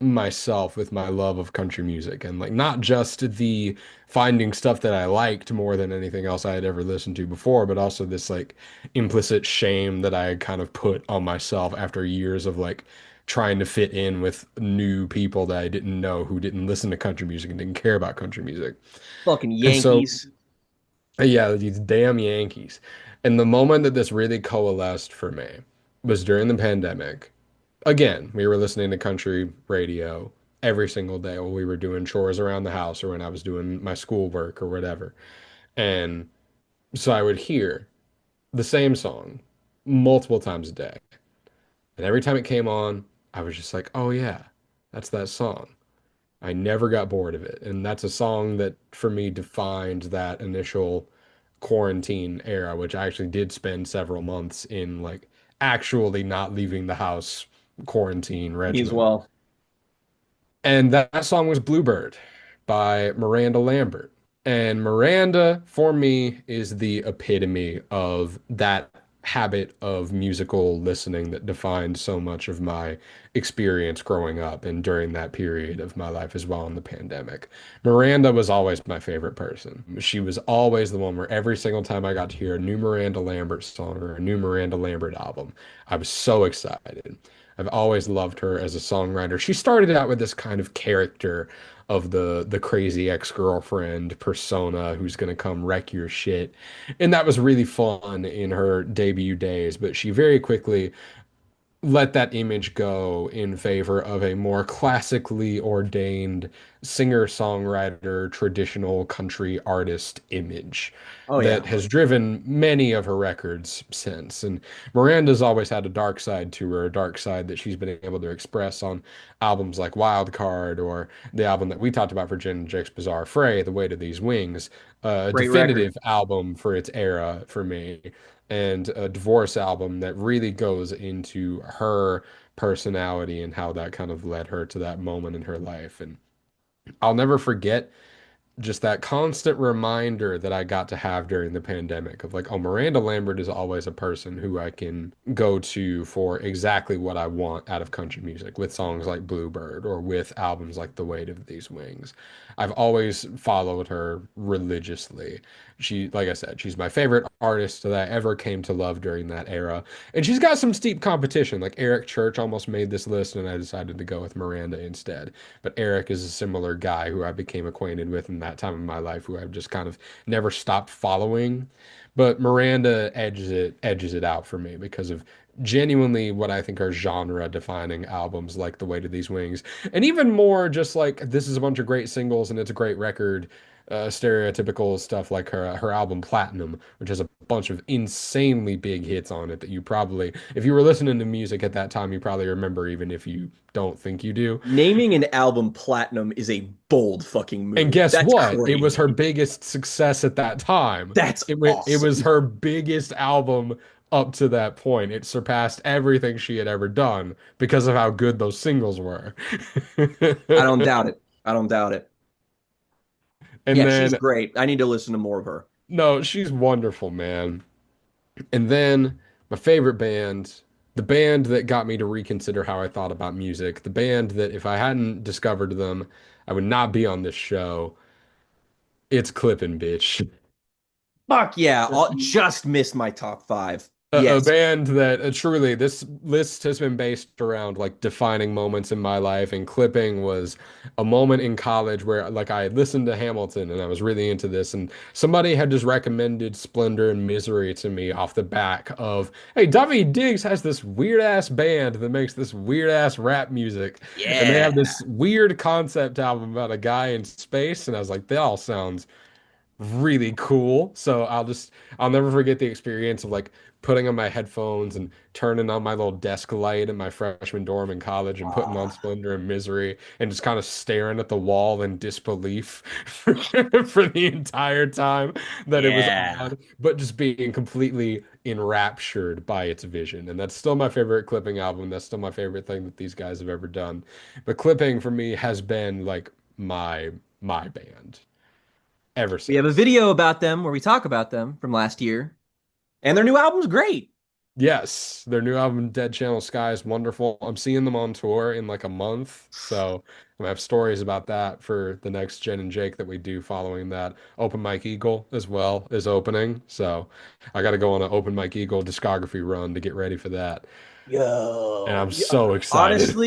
myself with my love of country music and like not just the finding stuff that I liked more than anything else I had ever listened to before, but also this like implicit shame that I had kind of put on myself after years of like trying to fit in with new people that I didn't know who didn't listen to country music and didn't care about country music. Fucking And so, Yankees. yeah, these damn Yankees. And the moment that this really coalesced for me was during the pandemic. Again, we were listening to country radio every single day while we were doing chores around the house or when I was doing my schoolwork or whatever. And so I would hear the same song multiple times a day. And every time it came on, I was just like, oh yeah, that's that song. I never got bored of it. And that's a song that for me defined that initial quarantine era, which I actually did spend several months in like actually not leaving the house quarantine Me as regimen. well. And that song was Bluebird by Miranda Lambert. And Miranda, for me, is the epitome of that habit of musical listening that defined so much of my experience growing up and during that period of my life as well in the pandemic. Miranda was always my favorite person. She was always the one where every single time I got to hear a new Miranda Lambert song or a new Miranda Lambert album, I was so excited. I've always loved her as a songwriter. She started out with this kind of character of the crazy ex-girlfriend persona who's gonna come wreck your shit. And that was really fun in her debut days, but she very quickly let that image go in favor of a more classically ordained singer-songwriter, traditional country artist image Oh that yeah. has driven many of her records since. And Miranda's always had a dark side to her, a dark side that she's been able to express on albums like Wild Card or the album that we talked about for Jen and Jake's Bizarre Fray, The Weight of These Wings, a Great record. definitive album for its era for me and a divorce album that really goes into her personality and how that kind of led her to that moment in her life. And I'll never forget just that constant reminder that I got to have during the pandemic of like, oh, Miranda Lambert is always a person who I can go to for exactly what I want out of country music with songs like Bluebird or with albums like The Weight of These Wings. I've always followed her religiously. She, like I said, she's my favorite artist that I ever came to love during that era. And she's got some steep competition. Like Eric Church almost made this list, and I decided to go with Miranda instead. But Eric is a similar guy who I became acquainted with in that time of my life, who I've just kind of never stopped following. But Miranda edges it out for me because of genuinely what I think are genre defining albums like The Weight of These Wings. And even more just like this is a bunch of great singles and it's a great record. Stereotypical stuff like her album Platinum, which has a bunch of insanely big hits on it that you probably, if you were listening to music at that time, you probably remember even if you don't think you do. Naming an album platinum is a bold fucking And move. guess That's what? It was her crazy. biggest success at that time. That's It was awesome. her biggest album up to that point. It surpassed everything she had ever done because of how good those singles were. I don't doubt it. I don't doubt it. And Yeah, she's then great. I need to listen to more of her. no, she's wonderful, man. And then my favorite band, the band that got me to reconsider how I thought about music, the band that if I hadn't discovered them, I would not be on this show. It's Clippin' Bitch. Fuck yeah. I'll just missed my top five. A Yes. band that truly this list has been based around like defining moments in my life, and clipping was a moment in college where like I had listened to Hamilton and I was really into this, and somebody had just recommended Splendor and Misery to me off the back of, hey, Duffy Diggs has this weird ass band that makes this weird ass rap music, and they have Yeah. this weird concept album about a guy in space, and I was like, that all sounds really cool. So I'll never forget the experience of like putting on my headphones and turning on my little desk light in my freshman dorm in college and putting on Ah, Splendor and Misery and just kind of staring at the wall in disbelief for the entire time that it was yeah. on, but just being completely enraptured by its vision. And that's still my favorite Clipping album. That's still my favorite thing that these guys have ever done. But Clipping for me has been like my band ever We have a since. video about them where we talk about them from last year, and their new album's great. Yes, their new album, Dead Channel Sky, is wonderful. I'm seeing them on tour in like a month, so I'm gonna have stories about that for the next Jen and Jake that we do following that. Open Mike Eagle as well is opening, so I got to go on an Open Mike Eagle discography run to get ready for that, and Yo, I'm yeah, so excited.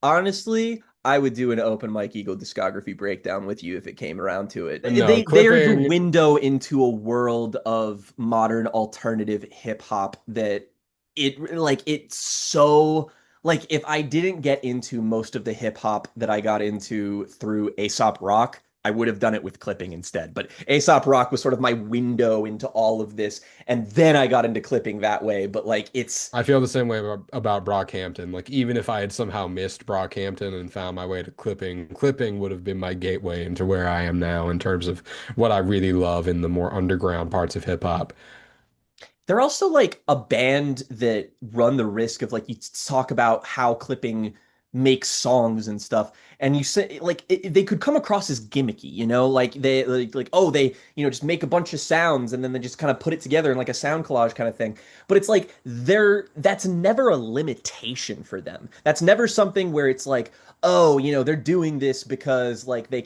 honestly, I would do an open Mike Eagle discography breakdown with you if it came around to it. No, They're the clipping. window into a world of modern alternative hip hop that it's so like if I didn't get into most of the hip hop that I got into through Aesop Rock, I would have done it with clipping instead. But Aesop Rock was sort of my window into all of this, and then I got into clipping that way. But like it's I feel the same way about Brockhampton. Like even if I had somehow missed Brockhampton and found my way to clipping, clipping would have been my gateway into where I am now in terms of what I really love in the more underground parts of hip hop. they're also like a band that run the risk of like you talk about how clipping makes songs and stuff, and you say like they could come across as gimmicky, like they like oh they just make a bunch of sounds and then they just kind of put it together in like a sound collage kind of thing. But it's like that's never a limitation for them. That's never something where it's like oh they're doing this because like they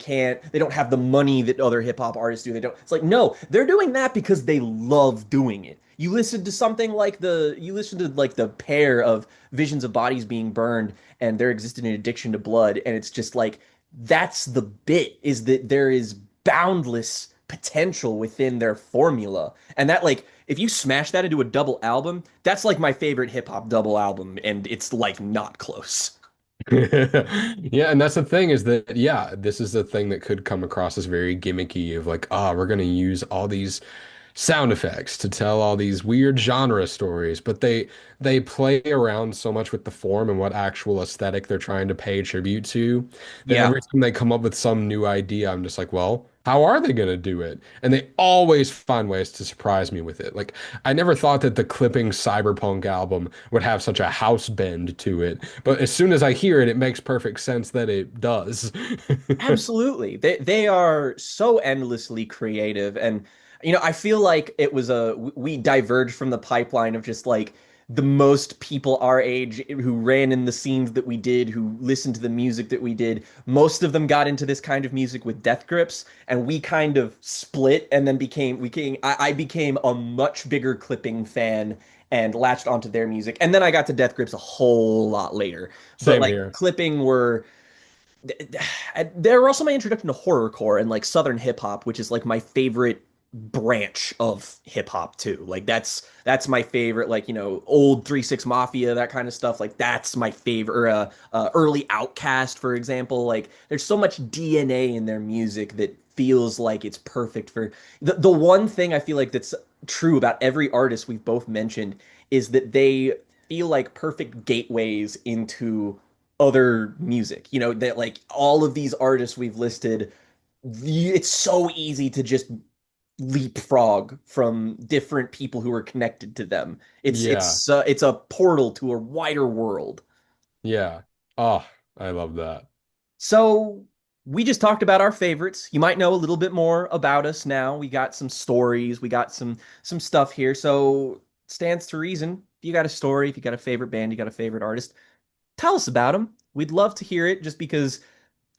don't have the money that other hip hop artists do. They don't. It's like no, they're doing that because they love doing it. You listen to like the pair of visions of bodies being burned and there existed an addiction to blood, and it's just like that's the bit, is that there is boundless potential within their formula. And that like if you smash that into a double album, that's like my favorite hip hop double album, and it's like not close. Yeah, and that's the thing is that yeah, this is the thing that could come across as very gimmicky of like, ah, we're gonna use all these sound effects to tell all these weird genre stories, but they play around so much with the form and what actual aesthetic they're trying to pay tribute to that Yeah. every time they come up with some new idea, I'm just like, well, how are they going to do it? And they always find ways to surprise me with it. Like I never thought that the Clipping Cyberpunk album would have such a house bend to it, but as soon as I hear it, it makes perfect sense that it does. Absolutely. They are so endlessly creative, and I feel like it was we diverged from the pipeline of just like the most people our age who ran in the scenes that we did, who listened to the music that we did. Most of them got into this kind of music with Death Grips, and we kind of split and then I became a much bigger clipping fan and latched onto their music. And then I got to Death Grips a whole lot later. But Same like here. clipping were they were also my introduction to horrorcore and like southern hip hop, which is like my favorite branch of hip hop too. Like that's my favorite, like old 3 6 Mafia, that kind of stuff. Like that's my favorite. Or, early Outcast, for example. Like there's so much DNA in their music that feels like it's perfect for the one thing I feel like that's true about every artist we've both mentioned is that they feel like perfect gateways into other music. That like all of these artists we've listed, it's so easy to just leapfrog from different people who are connected to them. Yeah. It's a portal to a wider world. Yeah. Oh, I love that. So we just talked about our favorites. You might know a little bit more about us now. We got some stories, we got some stuff here. So stands to reason. If you got a story, if you got a favorite band, you got a favorite artist, tell us about them. We'd love to hear it just because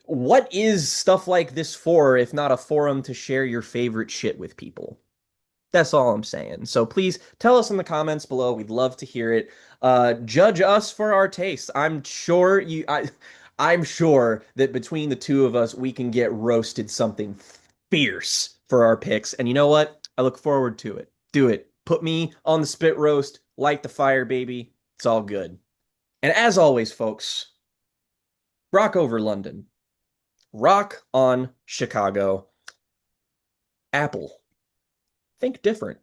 what is stuff like this for if not a forum to share your favorite shit with people? That's all I'm saying. So please tell us in the comments below. We'd love to hear it. Judge us for our taste. I'm sure that between the two of us, we can get roasted something fierce for our picks. And you know what? I look forward to it. Do it. Put me on the spit roast. Light the fire, baby. It's all good. And as always, folks, rock over London. Rock on Chicago. Apple. Think different.